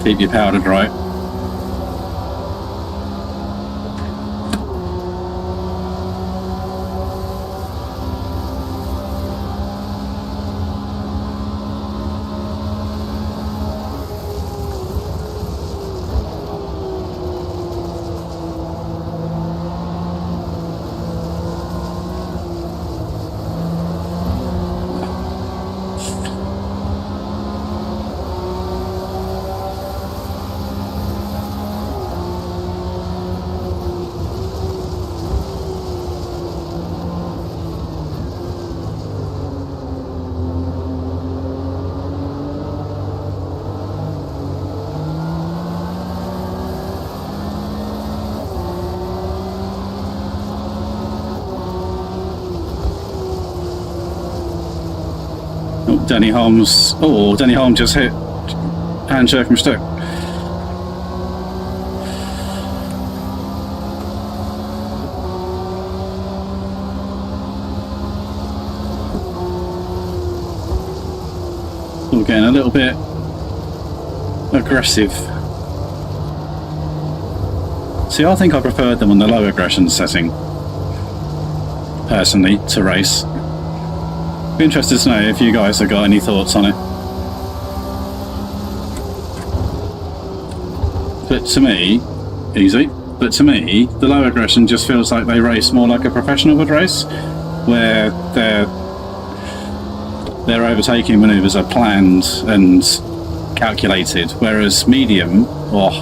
Keep your powder dry. Denny Holmes. Oh, Denny Holmes just hit handshake from Stick. We're getting a little bit aggressive. See, I think I preferred them on the low aggression setting, personally, to race. Be interested to know if you guys have got any thoughts on it. But to me, easy, but to me, the low aggression just feels like they race more like a professional would race, where their overtaking manoeuvres are planned and calculated, whereas medium, or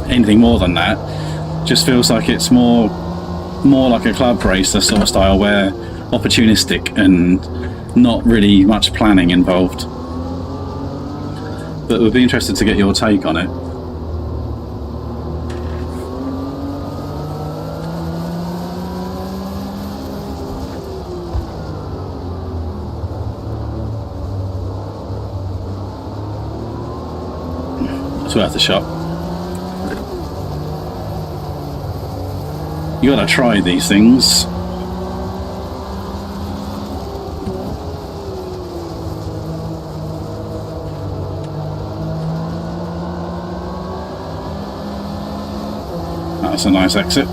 anything more than that, just feels like it's more like a club racer sort of style, where opportunistic and not really much planning involved. But we'd be interested to get your take on it. It's worth a shot. You gotta try these things. That's a nice exit.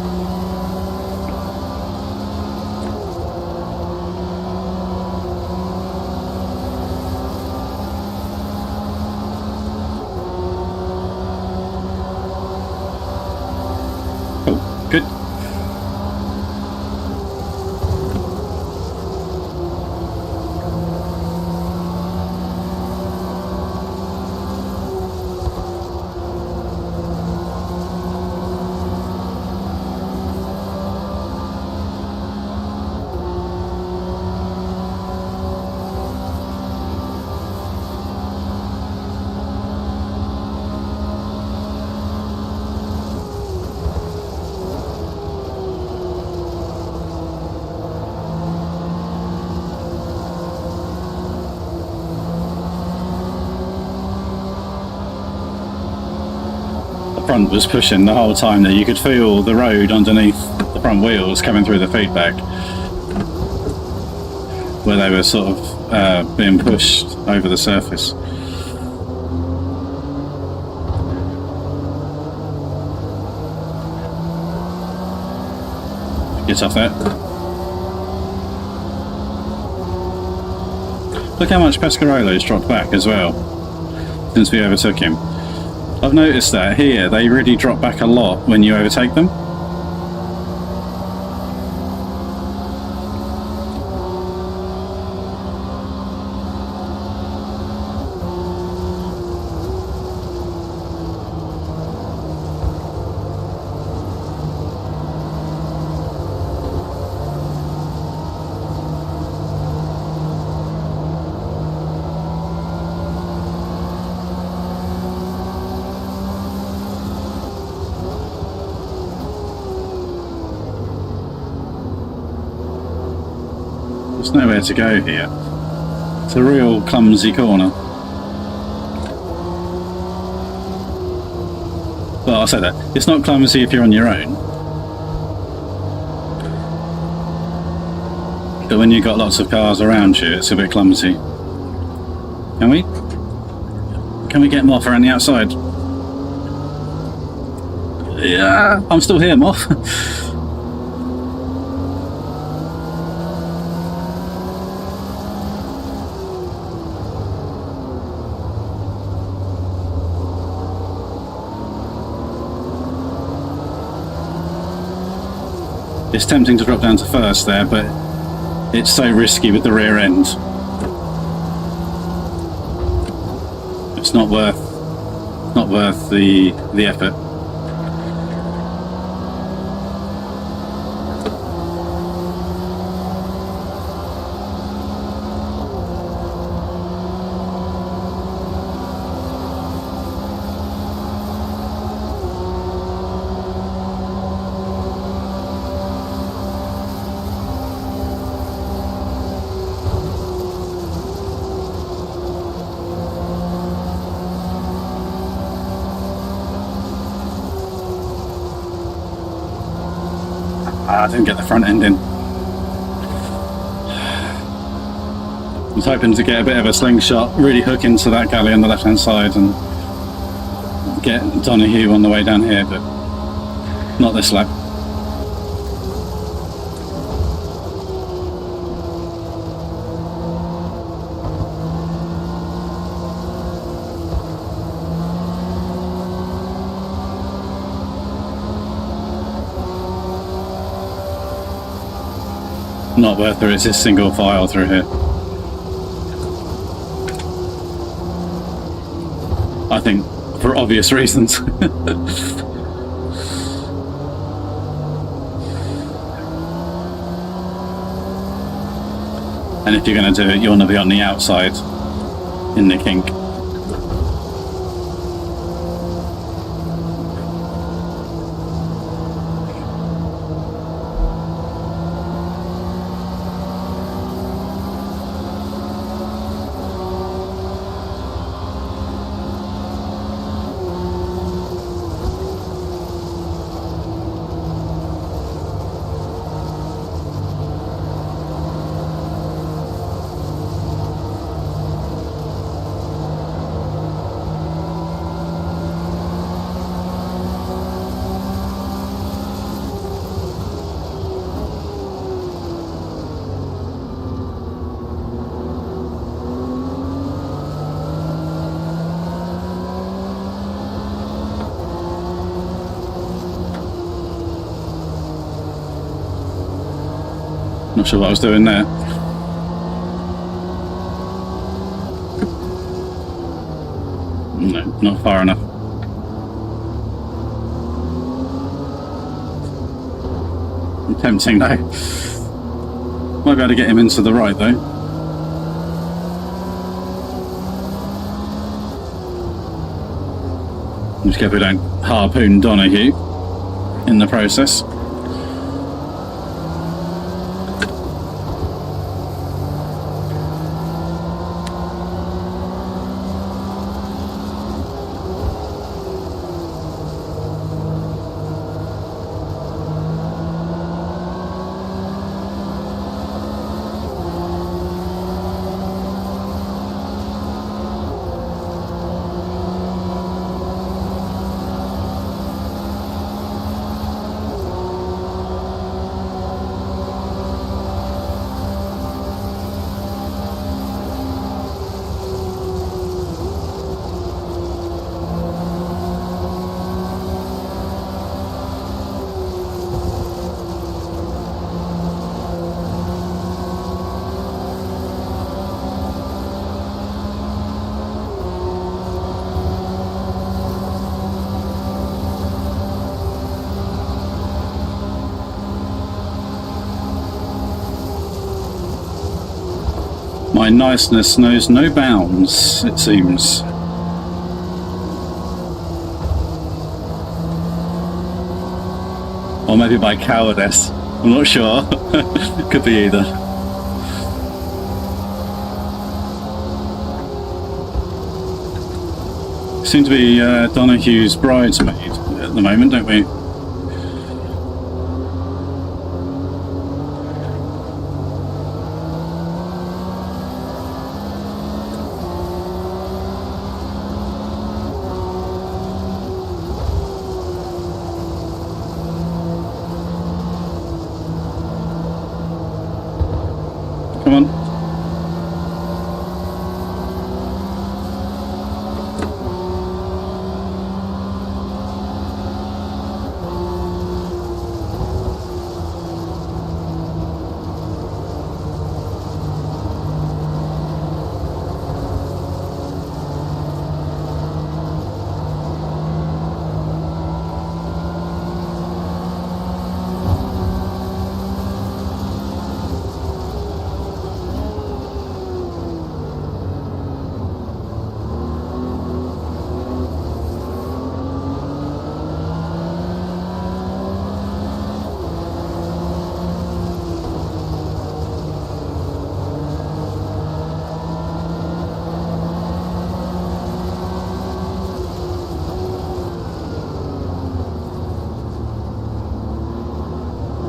Oh, good. Front was pushing the whole time there. You could feel the road underneath the front wheels coming through the feedback, where they were sort of being pushed over the surface. Get off that. Look how much Pescarolo's dropped back as well since we overtook him. I've noticed that here, they really drop back a lot when you overtake them. There's nowhere to go here. It's a real clumsy corner. Well, I'll say that. It's not clumsy if you're on your own. But when you've got lots of cars around you, it's a bit clumsy. Can we? Can we get Moth around the outside? Yeah, I'm still here, Moth. It's tempting to drop down to first there, but it's so risky with the rear end. It's not worth the effort. I didn't get the front end in. I was hoping to get a bit of a slingshot, really hook into that galley on the left hand side and get Donahue on the way down here, but not this lap. Not worth it, it's a single file through here. I think for obvious reasons. And if you're going to do it, you want to be on the outside in the kink. Not sure what I was doing there. No, not far enough. Tempting though. Might be able to get him into the right though. Just careful we don't harpoon Donahue in the process. My niceness knows no bounds, it seems. Or maybe by cowardice. I'm not sure. Could be either. Seem to be Donahue's bridesmaid at the moment, don't we? Come on.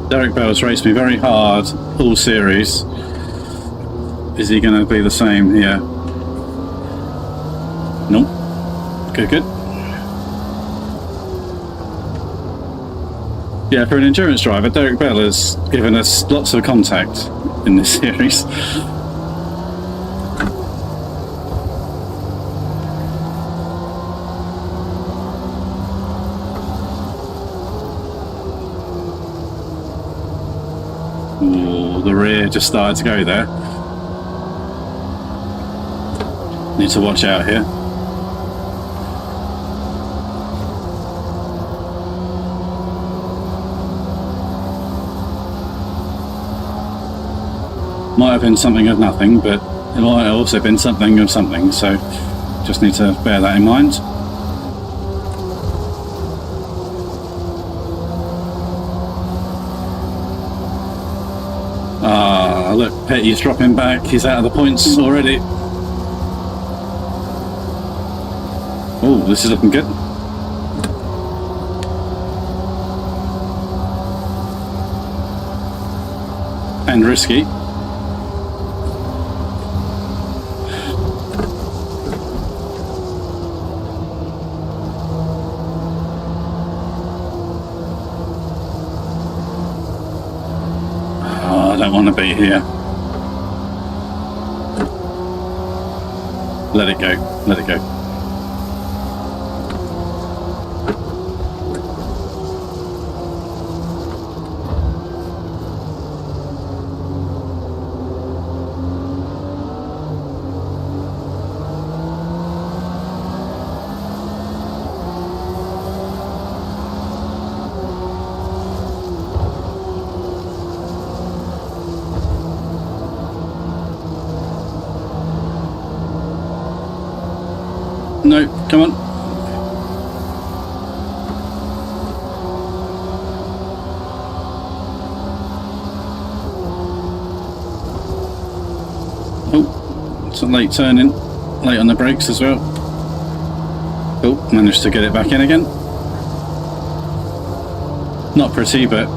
Derek Bell's raced me very hard all series. Is he going to be the same here? Nope. Good, good. Yeah, for an endurance driver, Derek Bell has given us lots of contact in this series. Ooh, the rear just started to go there. Need to watch out here. Might have been something of nothing, but it might have also been something of something, so just need to bear that in mind. Ah, look, Petty's dropping back. He's out of the points already. Oh, this is looking good. And risky. I don't want to be here. Let it go. Let it go. No, come on. Oh, it's a late turning. Late on the brakes as well. Oh, managed to get it back in again. Not pretty, but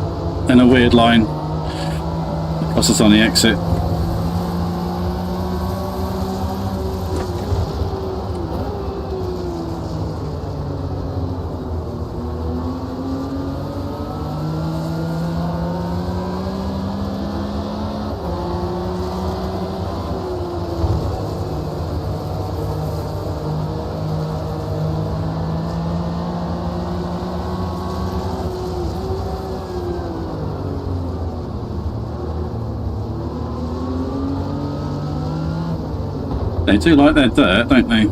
in a weird line. Cost us on the exit. They do like their dirt, don't they?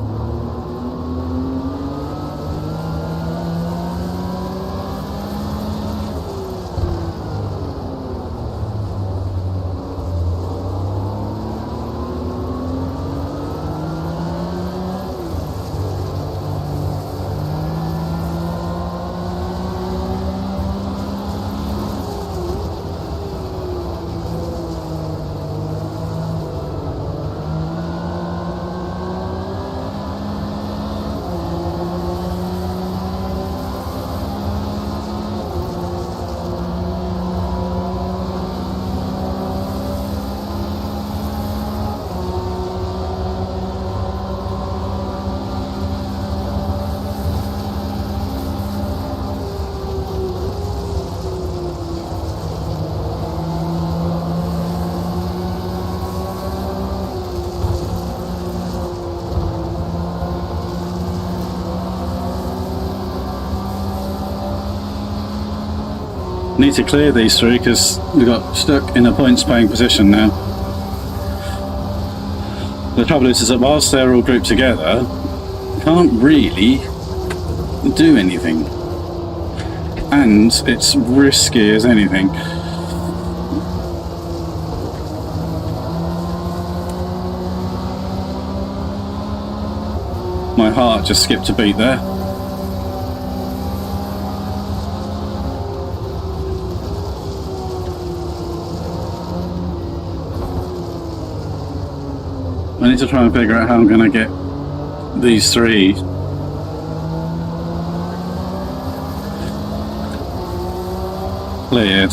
Need to clear these three because we got stuck in a points paying position now. The trouble is that whilst they're all grouped together, we can't really do anything. And it's risky as anything. My heart just skipped a beat there. I need to try and figure out how I'm going to get these three cleared.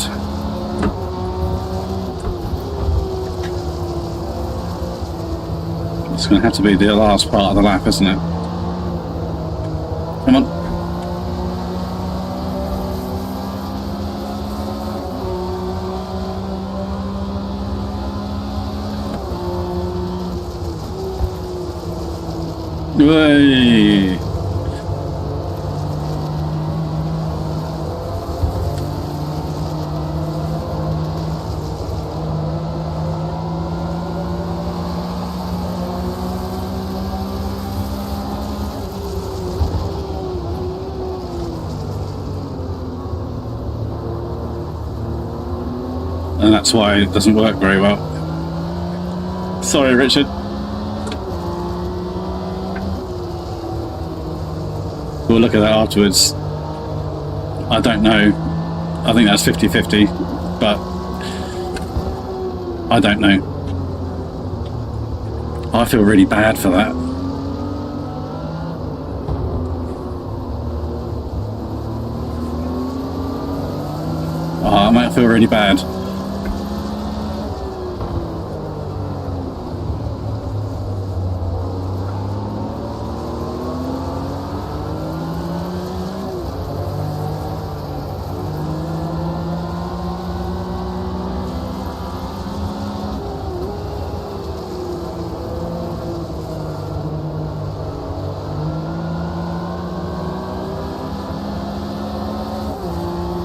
It's going to have to be the last part of the lap, isn't it? Come on. Way. And that's why it doesn't work very well. Sorry, Richard. We'll look at that afterwards. I don't know. I think that's 50-50, but I don't know. I feel really bad for that. Oh, I might feel really bad.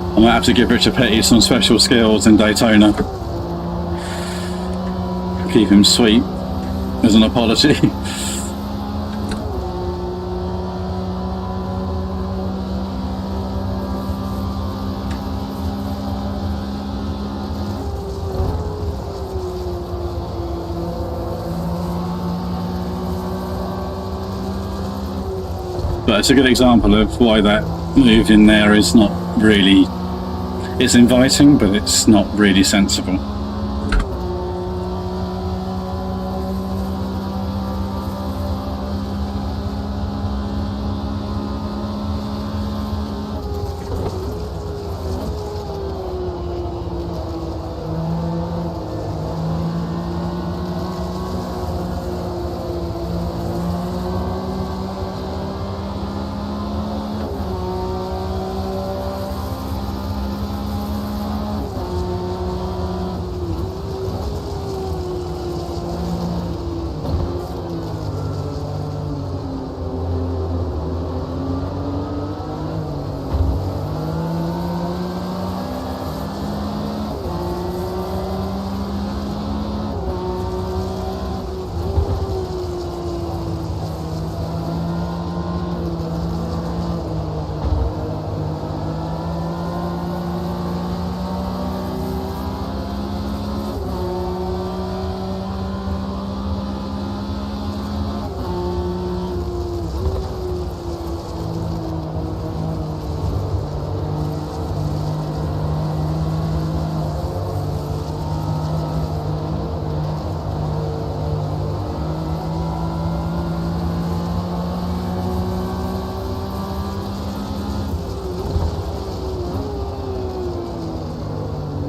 I might have to give Richard Petty some special skills in Daytona. Keep him sweet as an apology. But it's a good example of why that move in there is not really... It's inviting, but it's not really sensible.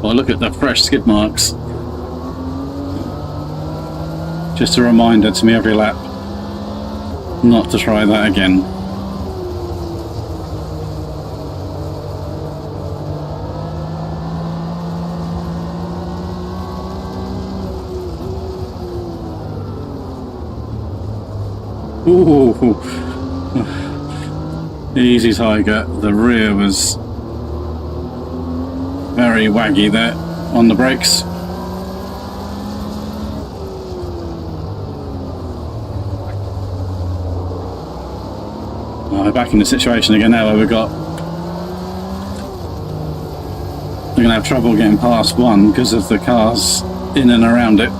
Well, look at the fresh skid marks. Just a reminder to me every lap not to try that again. Ooh. Easy, Tiger. The rear was very waggy there on the brakes. We're back in the situation again now where we're going to have trouble getting past one because of the cars in and around it.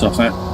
dropped off it.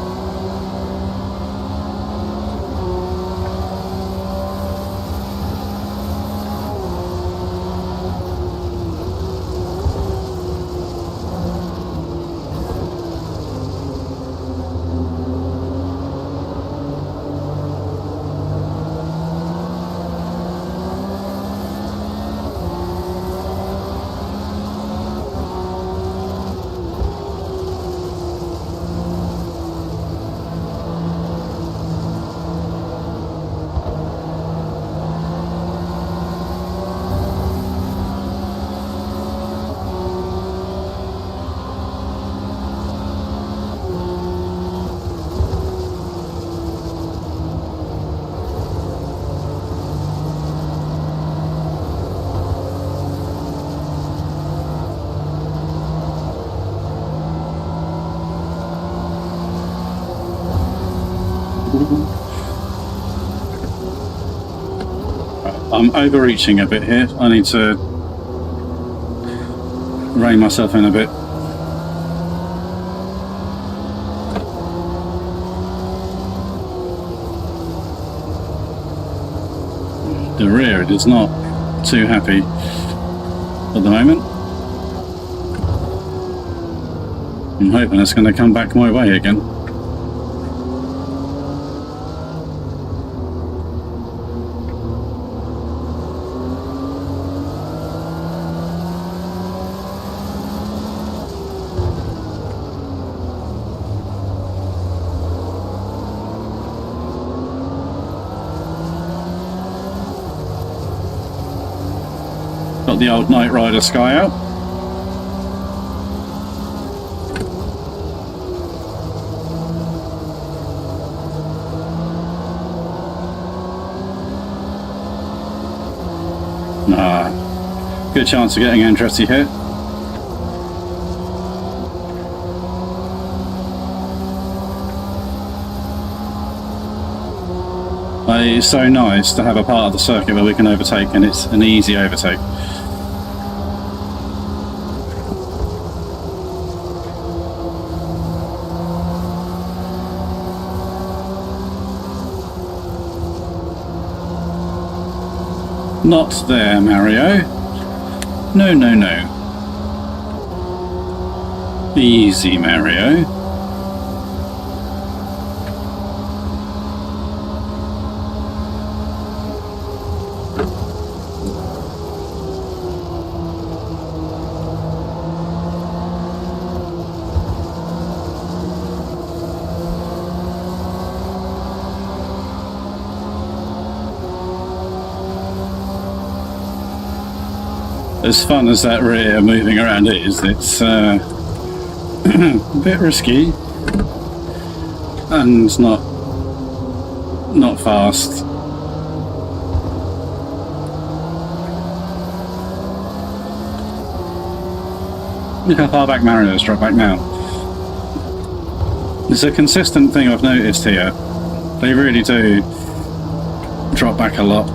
I'm overreaching a bit here. I need to rein myself in a bit. The rear is not too happy at the moment. I'm hoping it's going to come back my way again. Got the old Knight Rider Sky out. Good chance of getting Andretti here. It's so nice to have a part of the circuit where we can overtake, and it's an easy overtake. Not there, Mario. No, no, no. Easy, Mario. As fun as that rear moving around is, it's a bit risky and not fast. Look how far back Mario's dropped back now. It's a consistent thing I've noticed here. They really do drop back a lot.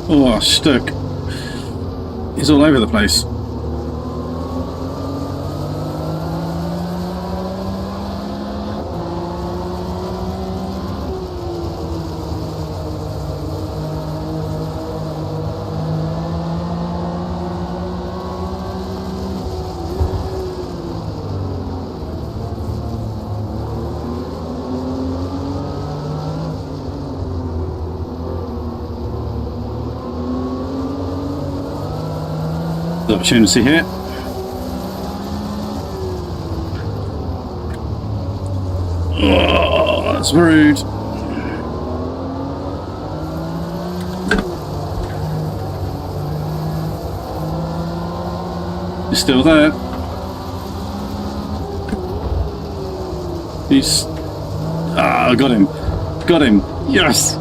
Oh, stuck. He's all over the place. The opportunity here. Oh, that's rude. You're still there. He's... Ah, I got him. Got him. Yes!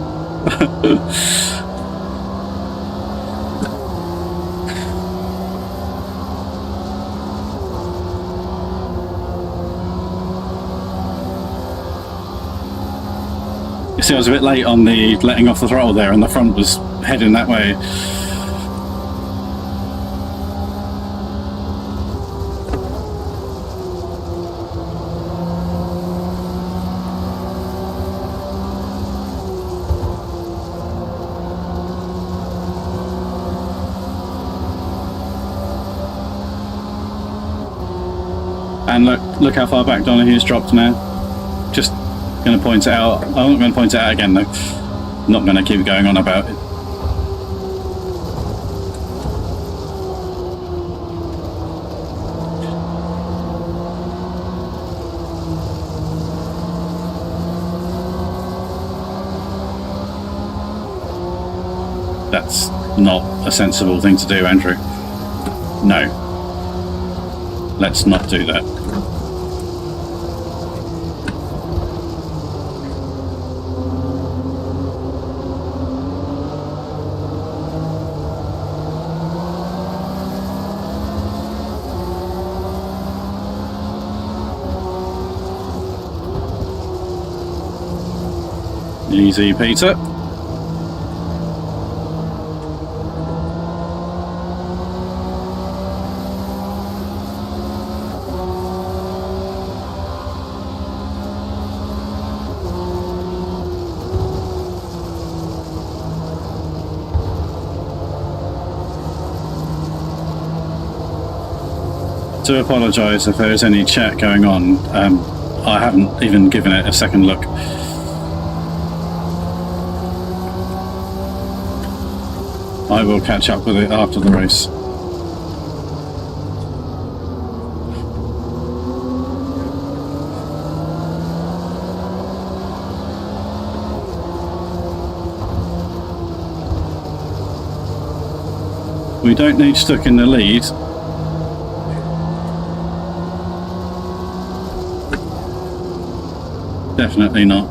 You see, I was a bit late on the letting off the throttle there, and the front was heading that way. And look how far back Donahue's dropped now. Just going to point it out. I'm not going to point it out again though. Not going to keep going on about it. That's not a sensible thing to do, Andrew. No. Let's not do that. Easy, Peter. To apologise if there is any chat going on. I haven't even given it a second look. I will catch up with it after the race. We don't need stuck in the lead. Definitely not.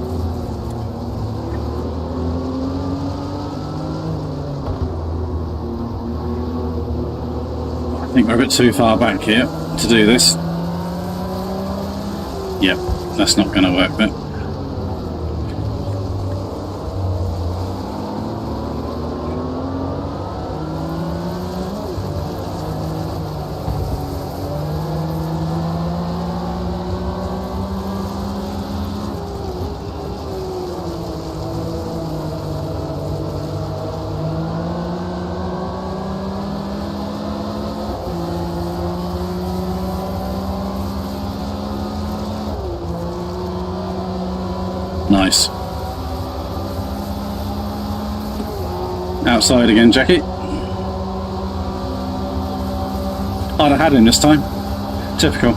I think we're a bit too far back here to do this. Yep, that's not going to work then. Nice. Outside again, Jackie. I'd have had him this time. Typical.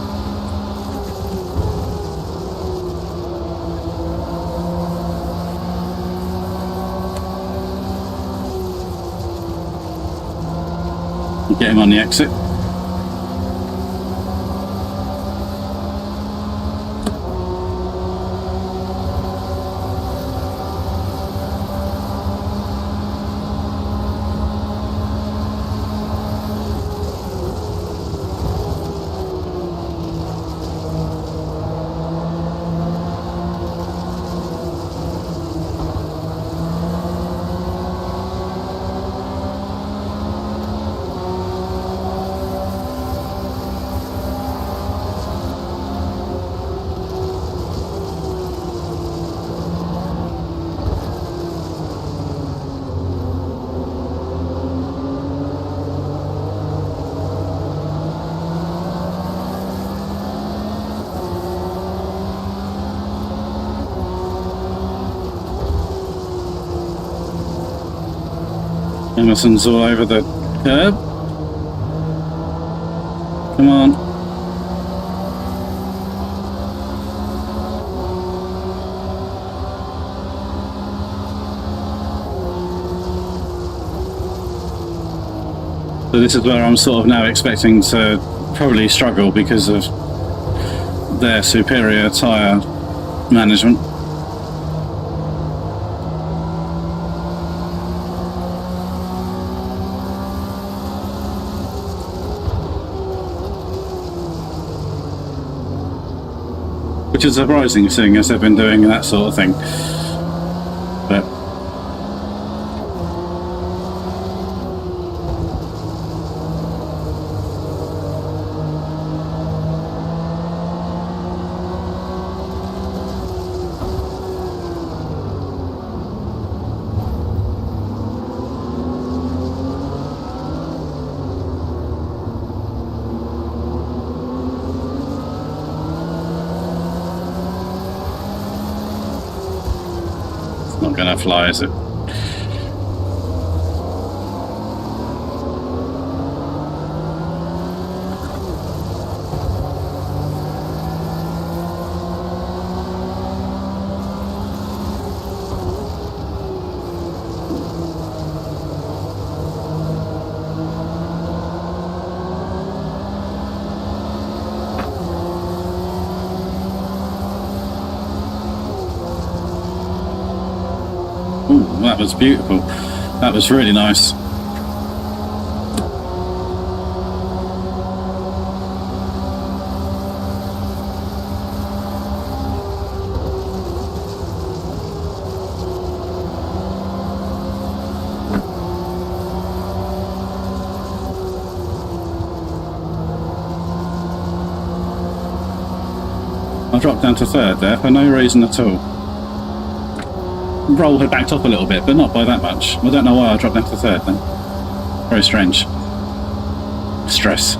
Get him on the exit. Emerson's all over the curb. Come on. So this is where I'm sort of now expecting to probably struggle because of their superior tyre management. Which is surprising, seeing as they've been doing that sort of thing. But not going to fly, is it? Ooh, that was beautiful. That was really nice. I dropped down to third there for no reason at all. Roll had backed off a little bit, but not by that much. I don't know why I dropped down to third then. Very strange. Stress.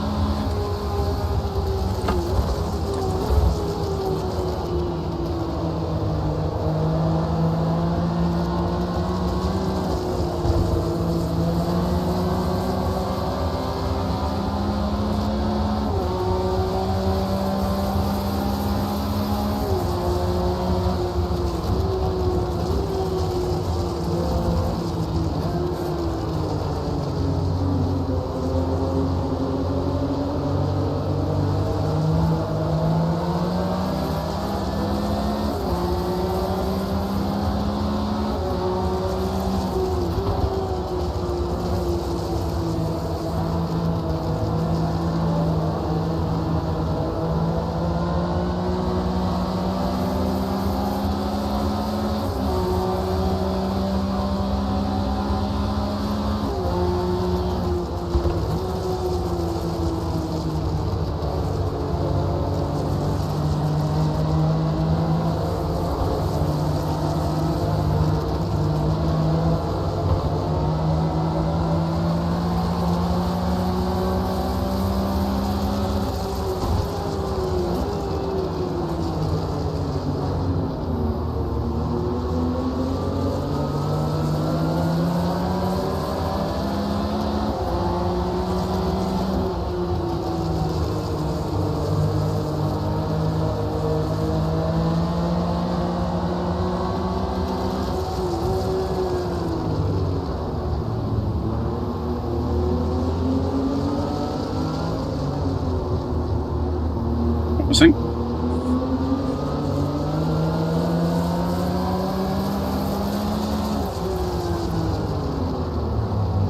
I think.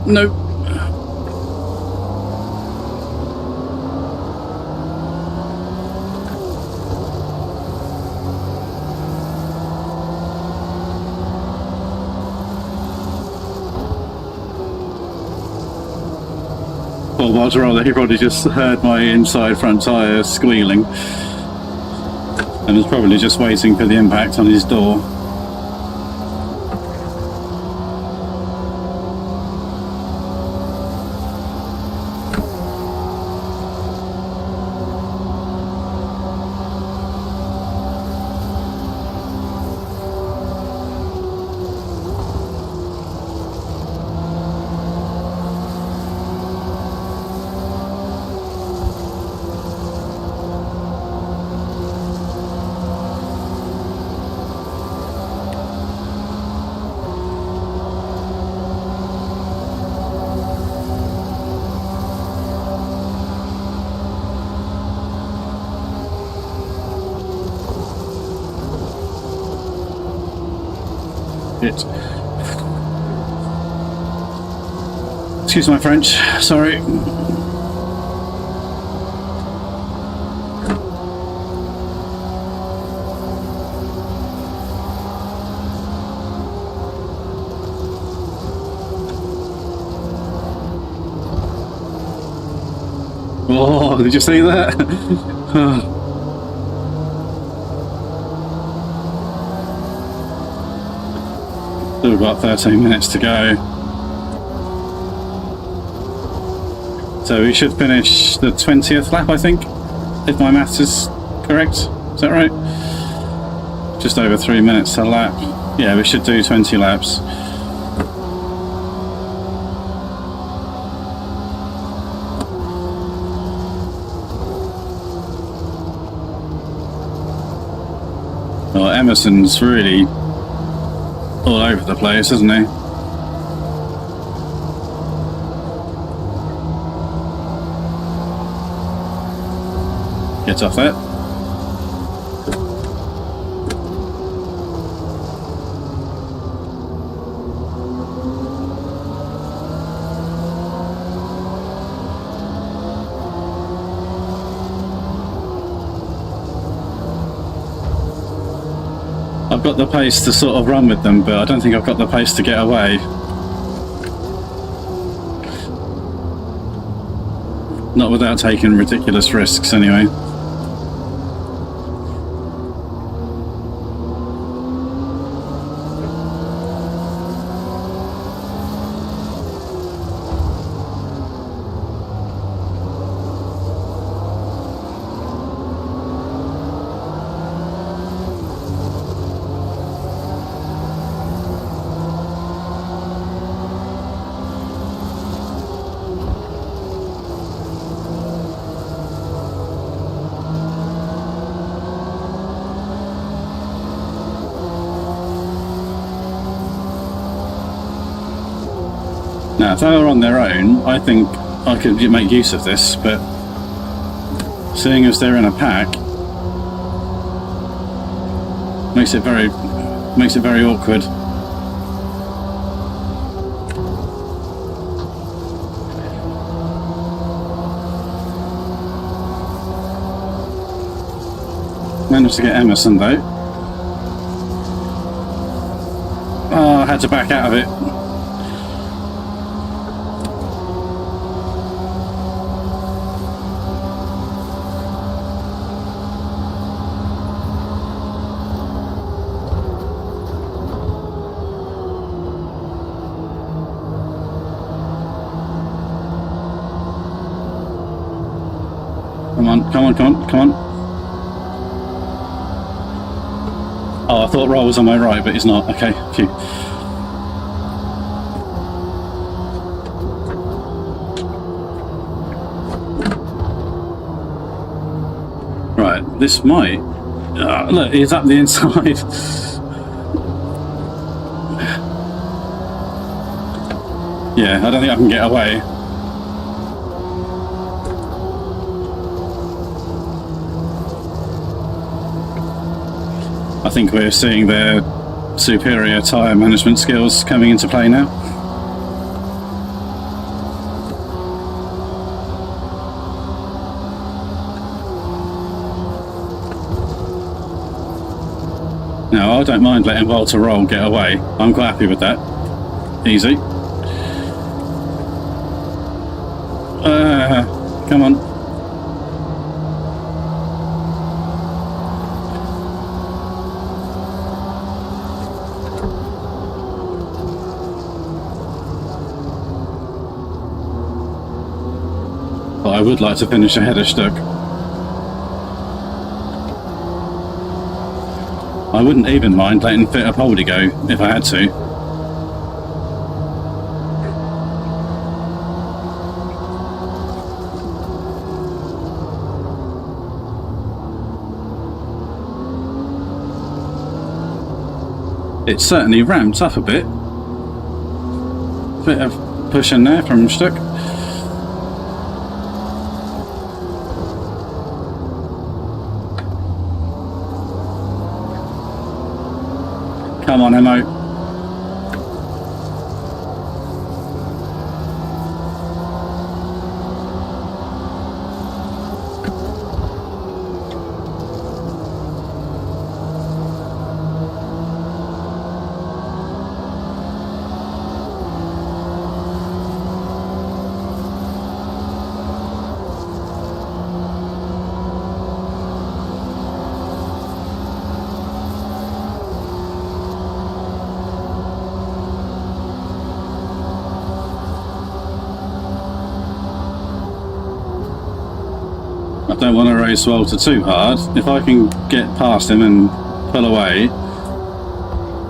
Nope. Well, whilst rather, he probably just heard my inside front tyre squealing and was probably just waiting for the impact on his door. Shit. Excuse my French, sorry. Oh, did you see that? Still got 13 minutes to go. So we should finish the 20th lap, I think, if my maths is correct. Is that right? Just over 3 minutes a lap. Yeah, we should do 20 laps. Well, Emerson's really all over the place, isn't he? Get off that. I've got the pace to sort of run with them, but I don't think I've got the pace to get away. Not without taking ridiculous risks, anyway. Now, if they were on their own, I think I could make use of this, but seeing as they're in a pack, makes it very awkward. Managed to get Emerson though. Oh, I had to back out of it. Come on. Oh, I thought Roll was on my right, but he's not. Okay, phew. Right, this might... look, he's up the inside. Yeah, I don't think I can get away. I think we're seeing their superior tyre management skills coming into play now. Now, I don't mind letting Walter Roll get away. I'm quite happy with that. Easy. Come on. I would like to finish ahead of Stuck. I wouldn't even mind letting Fittipaldi go if I had to. It's certainly ramped up a bit. Bit of pushing there from Stuck. Come on, Emo. don't want to race Walter too hard. If I can get past him and pull away,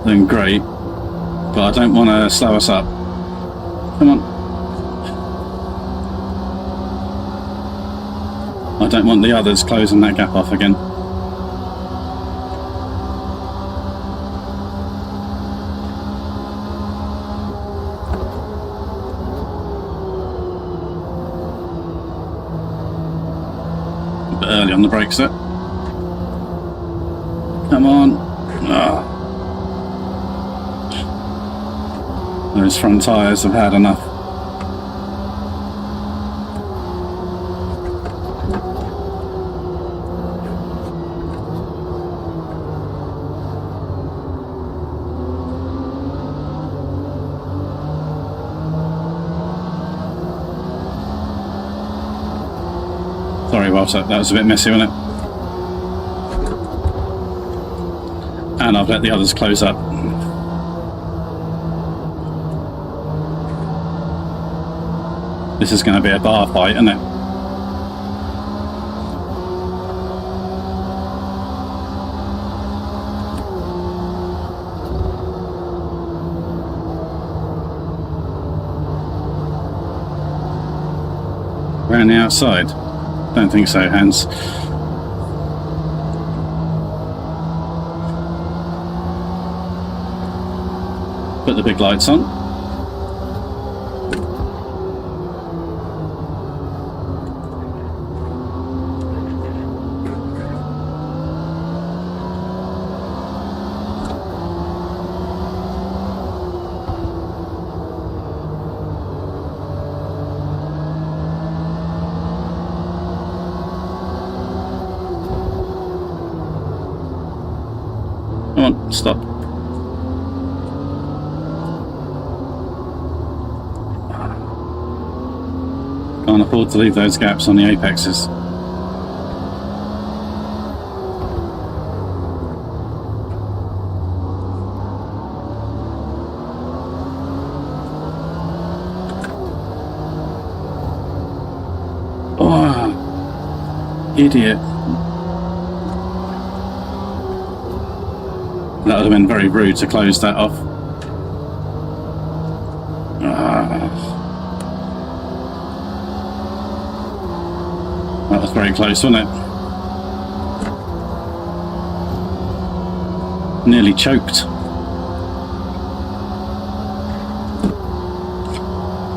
then great. But I don't want to slow us up. Come on. I don't want the others closing that gap off again. A bit early on the brakes there. Come on. Oh. Those front tyres have had enough. Sorry, Walter, that was a bit messy, wasn't it? And I've let the others close up. This is going to be a bar fight, isn't it? Around the outside? Don't think so, Hans. Put the big lights on. Come on, stop. Can't afford to leave those gaps on the apexes. Oh, idiot. That would have been very rude to close that off. That was very close, wasn't it? Nearly choked.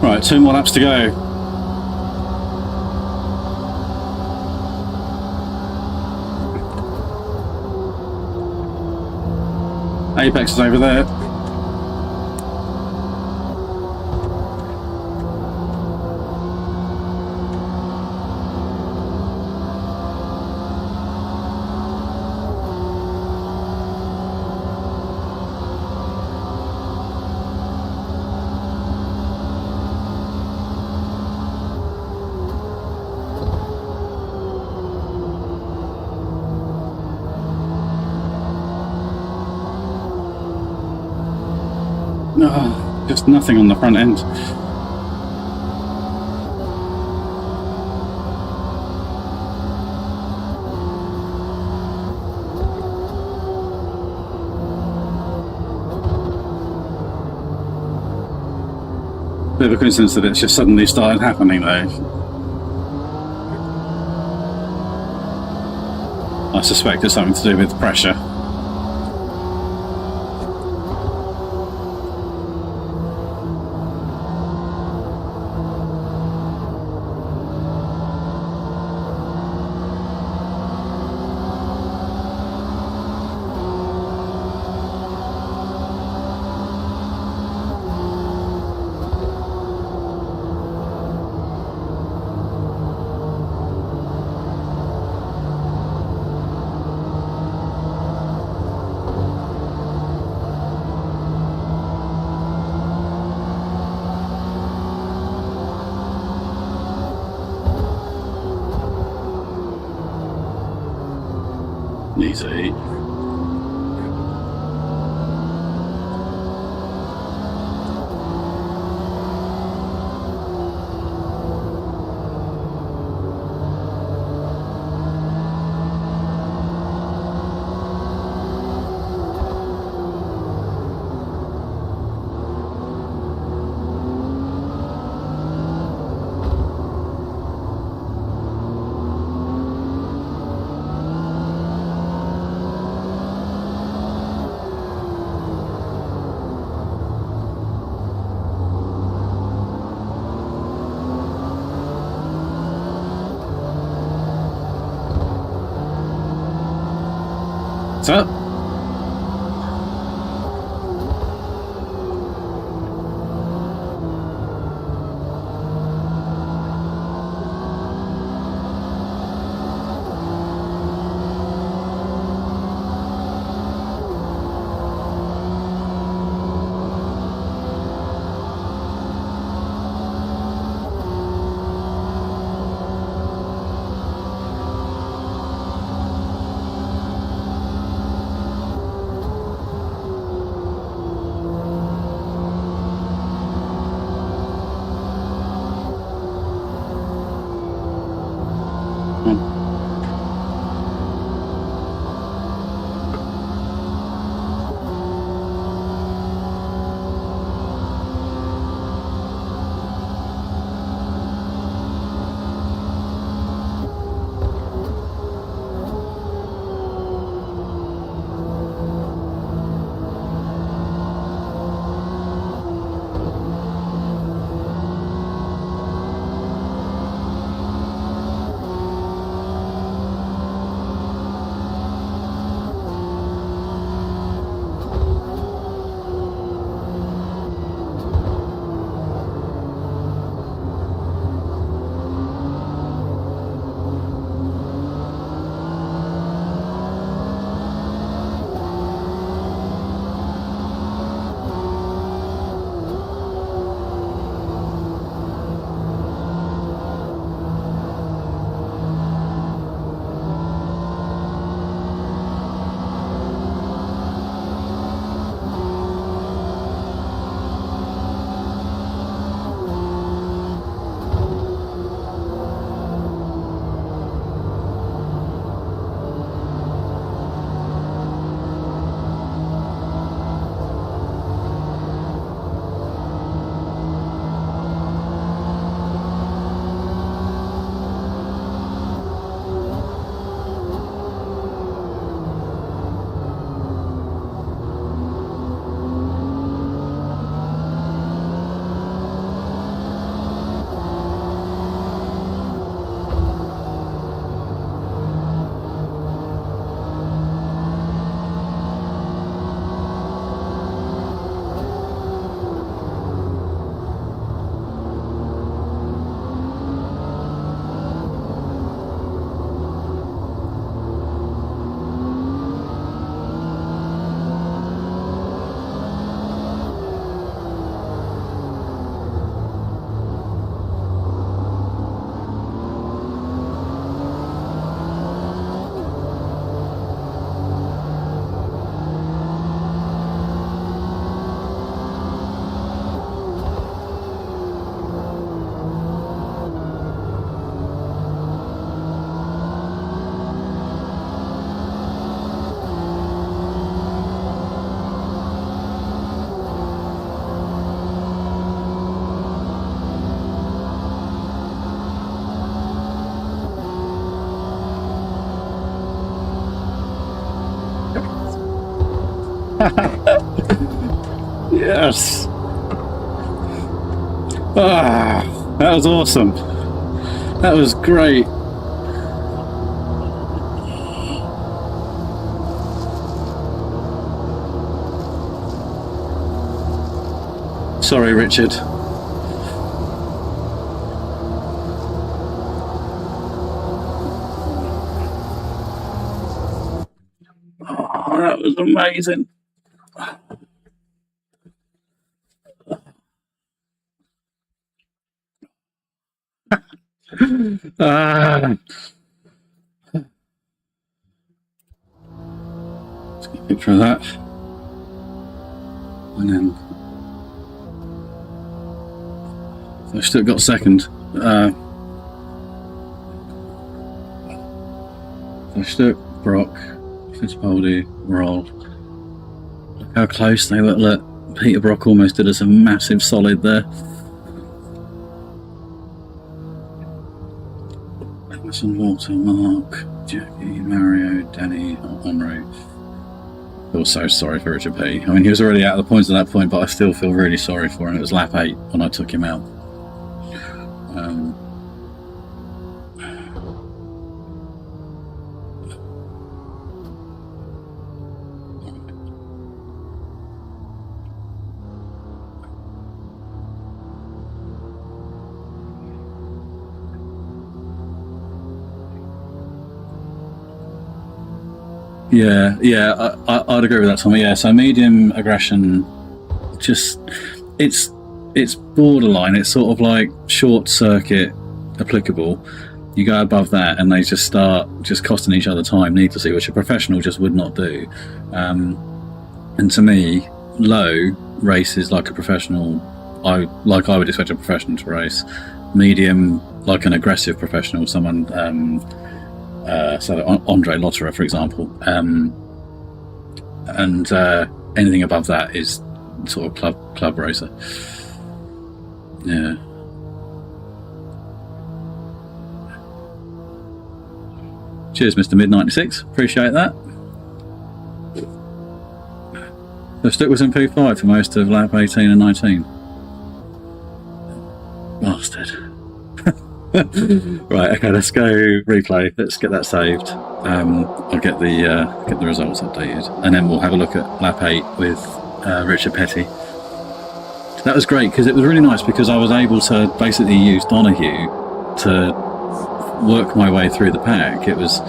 Right, 2 more laps to go. Apex is over there. Oh, just nothing on the front end. Bit of a coincidence that it's just suddenly started happening though. I suspect it's something to do with pressure. Easy. What's up? Yes. Ah, that was awesome. That was great. Sorry, Richard. Oh, that was amazing. Let's get a picture of that. And then I still got second. Stuck, Brock, Fittipaldi, Roll. Look how close they look. Look, Peter Brock almost did us a massive solid there. Emerson, Walter, Mark, Jackie, Mario, Danny, Henri. I feel so sorry for Richard P. I mean, he was already out of the points at that point, but I still feel really sorry for him. It was lap 8 when I took him out. I'd agree with that, Tommy. Yeah, so medium aggression, just it's borderline. It's sort of like short circuit applicable. You go above that, and they just start just costing each other time needlessly, which a professional just would not do. And to me, low races like a professional. I would expect a professional to race. Medium, like an aggressive professional, someone. So Andre Lotterer, for example, and anything above that is sort of club racer. Yeah. Cheers, Mr. Mid-96. Appreciate that. So Stuck was in P5 for most of lap 18 and 19. Bastard. Right, okay, let's go replay. Let's get that saved. I'll get the results updated, and then we'll have a look at lap 8 with Richard Petty. That was great because it was really nice because I was able to basically use Donahue to work my way through the pack. It was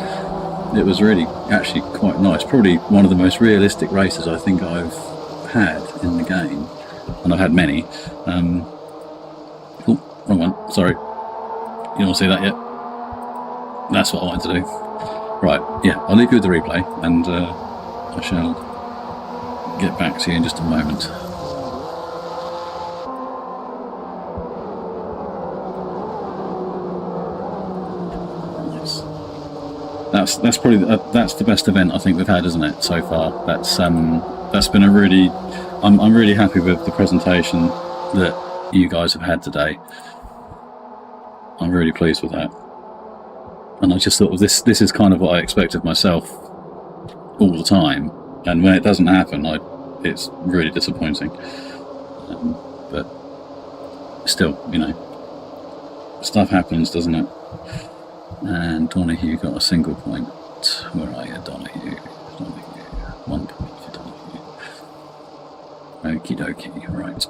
really actually quite nice. Probably one of the most realistic races I think I've had in the game, and I've had many. Oh, wrong one. Sorry. You don't see that yet? That's what I wanted to do. Right, yeah, I'll leave you with the replay, and I shall get back to you in just a moment. Nice. That's probably that's the best event I think we've had, isn't it, so far? That's been a really. I'm really happy with the presentation that you guys have had today. I'm really pleased with that, and I just thought this is kind of what I expect of myself all the time, and when it doesn't happen, it's really disappointing. But still, you know, stuff happens, doesn't it? And Donahue got a single point. Where are you, Donahue? 1 point for Donahue. Okie dokie, right.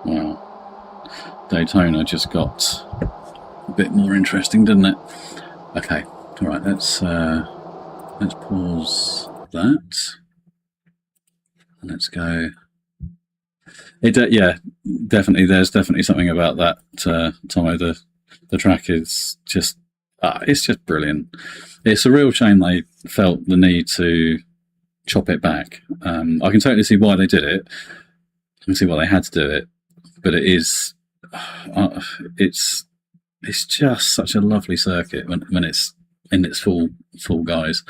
Wow, Daytona just got a bit more interesting, didn't it? Okay, all right. Let's pause that, and let's go. Yeah, definitely. There's definitely something about that, Tomo. The track is just it's just brilliant. It's a real shame they felt the need to chop it back. I can totally see why they did it. I can see why they had to do it. But it is, it's just such a lovely circuit when it's in its full guise.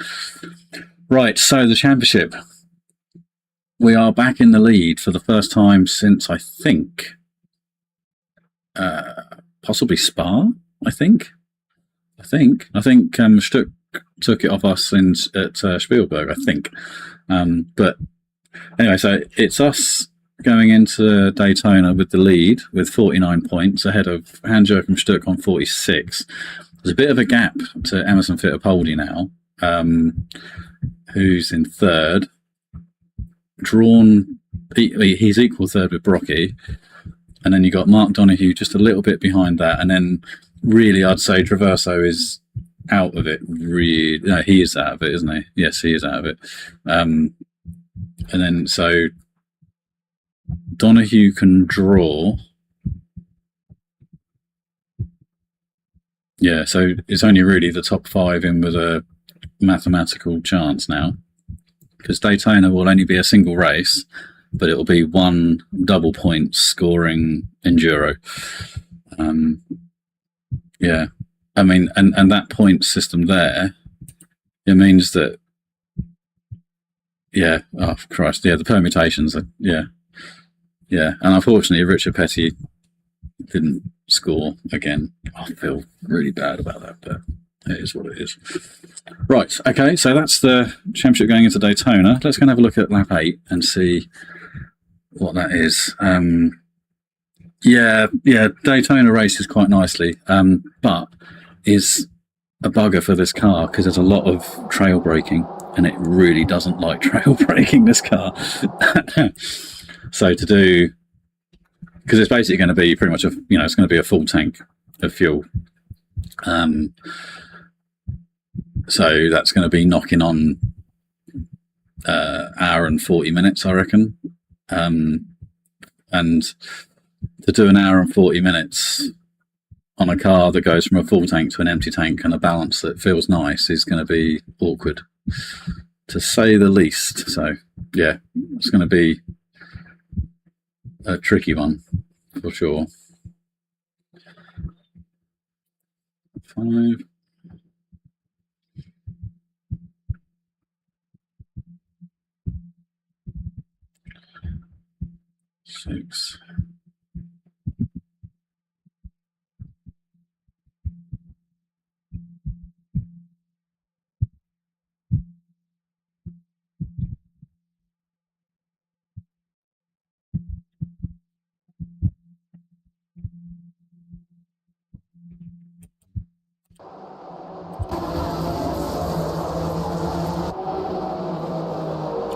Right, so the championship. We are back in the lead for the first time since I think, possibly Spa. I think Stuck took it off us at Spielberg. I think, but anyway, so it's us going into Daytona with the lead with 49 points ahead of Hanjourk and Stuck on 46. There's a bit of a gap to Emerson Fittipaldi now, who's in third. He's equal third with Brocky, and then you got Mark Donoghue just a little bit behind that, and then really I'd say Traverso is out of it. Really, no, he is out of it, isn't he? Yes, he is out of it. And then so Donoghue can draw. Yeah, so it's only really the top 5 in with a mathematical chance now, because Daytona will only be a single race, but it will be 1 double point scoring enduro. Yeah, I mean, and that point system there, it means that, yeah, oh Christ, yeah, the permutations are, yeah, and unfortunately Richard Petty didn't score again. I feel really bad about that, but it is what it is. Right, okay, so that's the championship going into Daytona. Let's go and have a look at lap 8 and see what that is. Yeah, Daytona races quite nicely, but is a bugger for this car because there's a lot of trail braking, and it really doesn't like trail braking, this car. So to do because it's basically going to be pretty much it's going to be a full tank of fuel. So that's going to be knocking on hour and 40 minutes, I reckon. And to do an hour and 40 minutes on a car that goes from a full tank to an empty tank and a balance that feels nice is going to be awkward, to say the least. So yeah, it's going to be a tricky one for sure. 5. 6.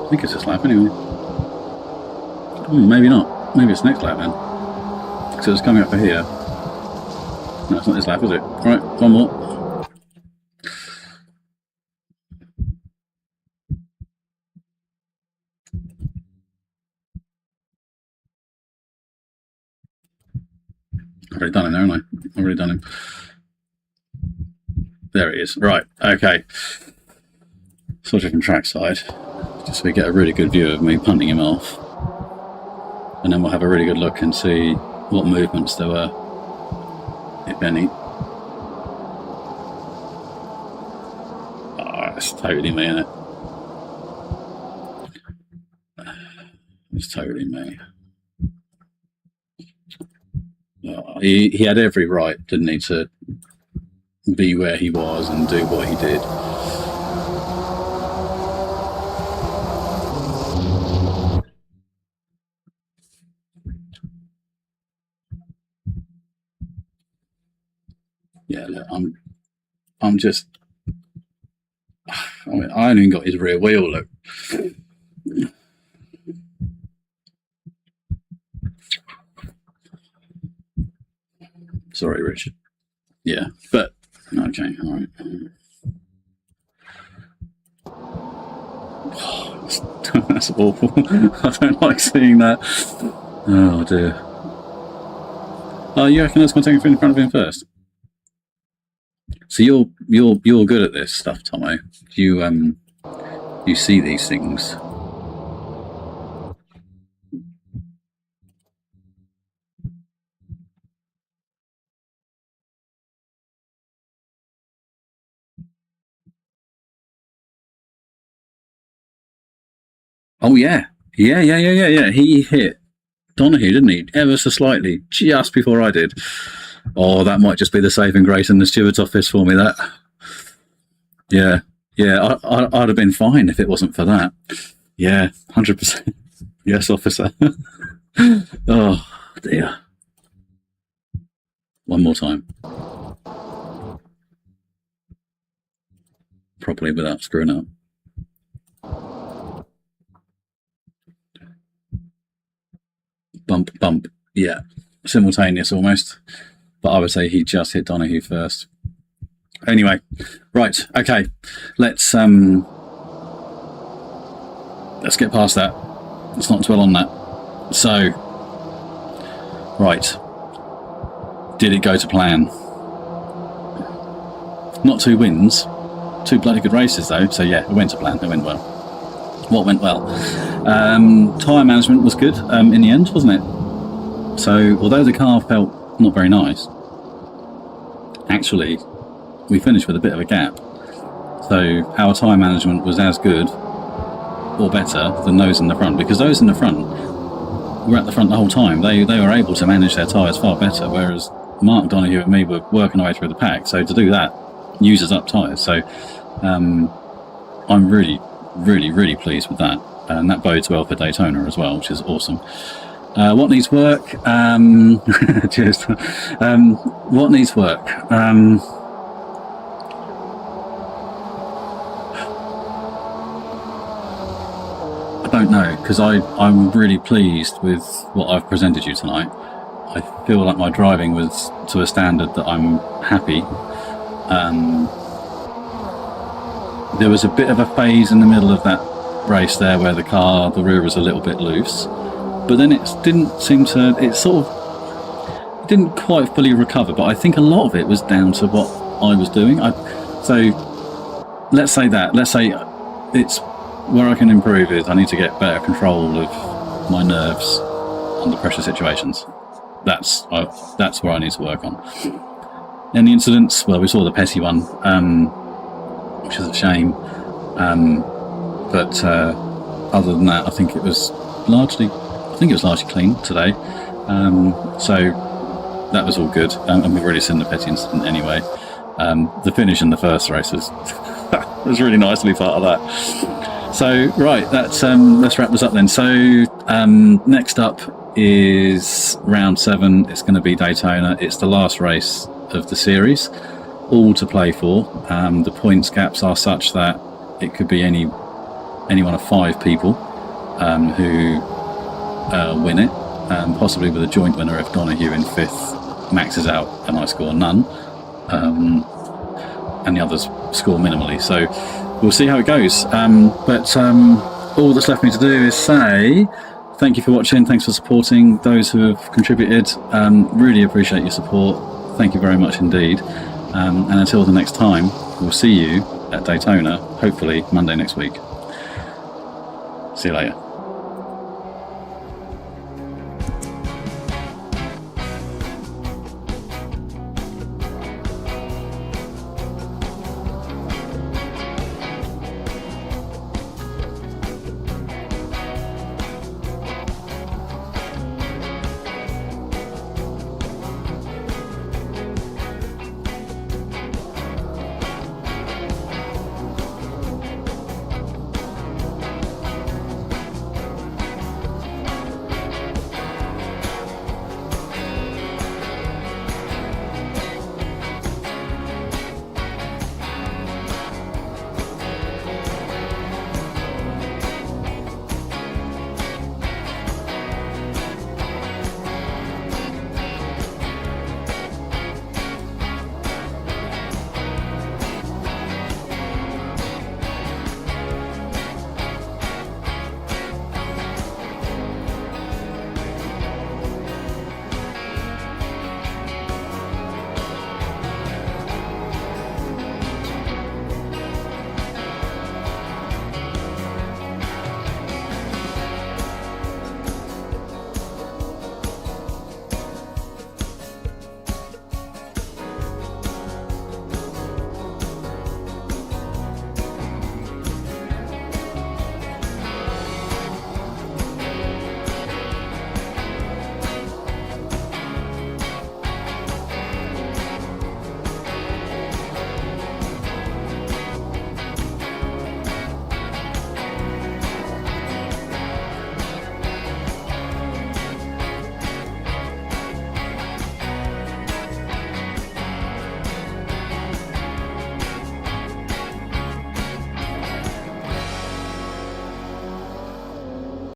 I think it's this lap anyway. Maybe not. Maybe it's next lap then. Because it's coming up for here. No, it's not this lap, is it? Alright, one more. I've already done him there, haven't I? I've already done him. There it is. Right, okay. Switch from trackside, just so we get a really good view of me punting him off. And then we'll have a really good look and see what movements there were, if any. Oh, it's totally me, isn't it? It's totally me. Oh, he had every right, didn't he, to be where he was and do what he did. Yeah, look, I'm just. I mean, I haven't even got his rear wheel. Look. Sorry, Rich. Yeah, but okay, all right. Oh, that's awful. I don't like seeing that. Oh dear. Oh, you reckon that's going to take him in front of him first? So you're good at this stuff, Tomo. You see these things. Oh yeah. He hit Donahue, didn't he? Ever so slightly, just before I did. Oh, that might just be the saving grace in the steward's office for me, that. Yeah, I'd have been fine if it wasn't for that. Yeah, 100%. Yes, officer. Oh, dear. One more time. Properly without screwing up. Bump, bump. Yeah, simultaneous almost. But I would say he just hit Donahue first. Anyway, right, okay. Let's get past that. Let's not dwell on that. So, right. Did it go to plan? Not 2 wins. 2 bloody good races though. So yeah, it went to plan. It went well. What went well? Tyre management was good in the end, wasn't it? So although the car felt not very nice, actually we finished with a bit of a gap. So our tyre management was as good or better than those in the front, because those in the front were at the front the whole time. They were able to manage their tyres far better, whereas Mark, Donahue and me were working our way through the pack. So to do that uses up tyres. So I'm really pleased with that, and that bodes well for Daytona as well, which is awesome. What needs work? Cheers. What needs work? I don't know, because I'm really pleased with what I've presented you tonight. I feel like my driving was to a standard that I'm happy. There was a bit of a phase in the middle of that race there where the rear was a little bit loose, but then it didn't seem to, it didn't quite fully recover, but I think a lot of it was down to what I was doing. So let's say it's where I can improve is I need to get better control of my nerves under pressure situations. That's where I need to work on. And the incidents, well, we saw the petty one, which is a shame. But other than that, I think it was largely clean today. So that was all good. And we've already seen the petty incident anyway. The finish in the first race was was really nice to be part of that. So right, that's let's wrap this up then. So next up is round 7. It's going to be Daytona. It's the last race of the series, all to play for. The points gaps are such that it could be any one of 5 people who win it, possibly with a joint winner if Donahue in 5th maxes out and I score none, and the others score minimally. So we'll see how it goes. But all that's left me to do is say thank you for watching. Thanks for supporting those who have contributed. Really appreciate your support. Thank you very much indeed. And until the next time, we'll see you at Daytona, hopefully Monday next week. See you later.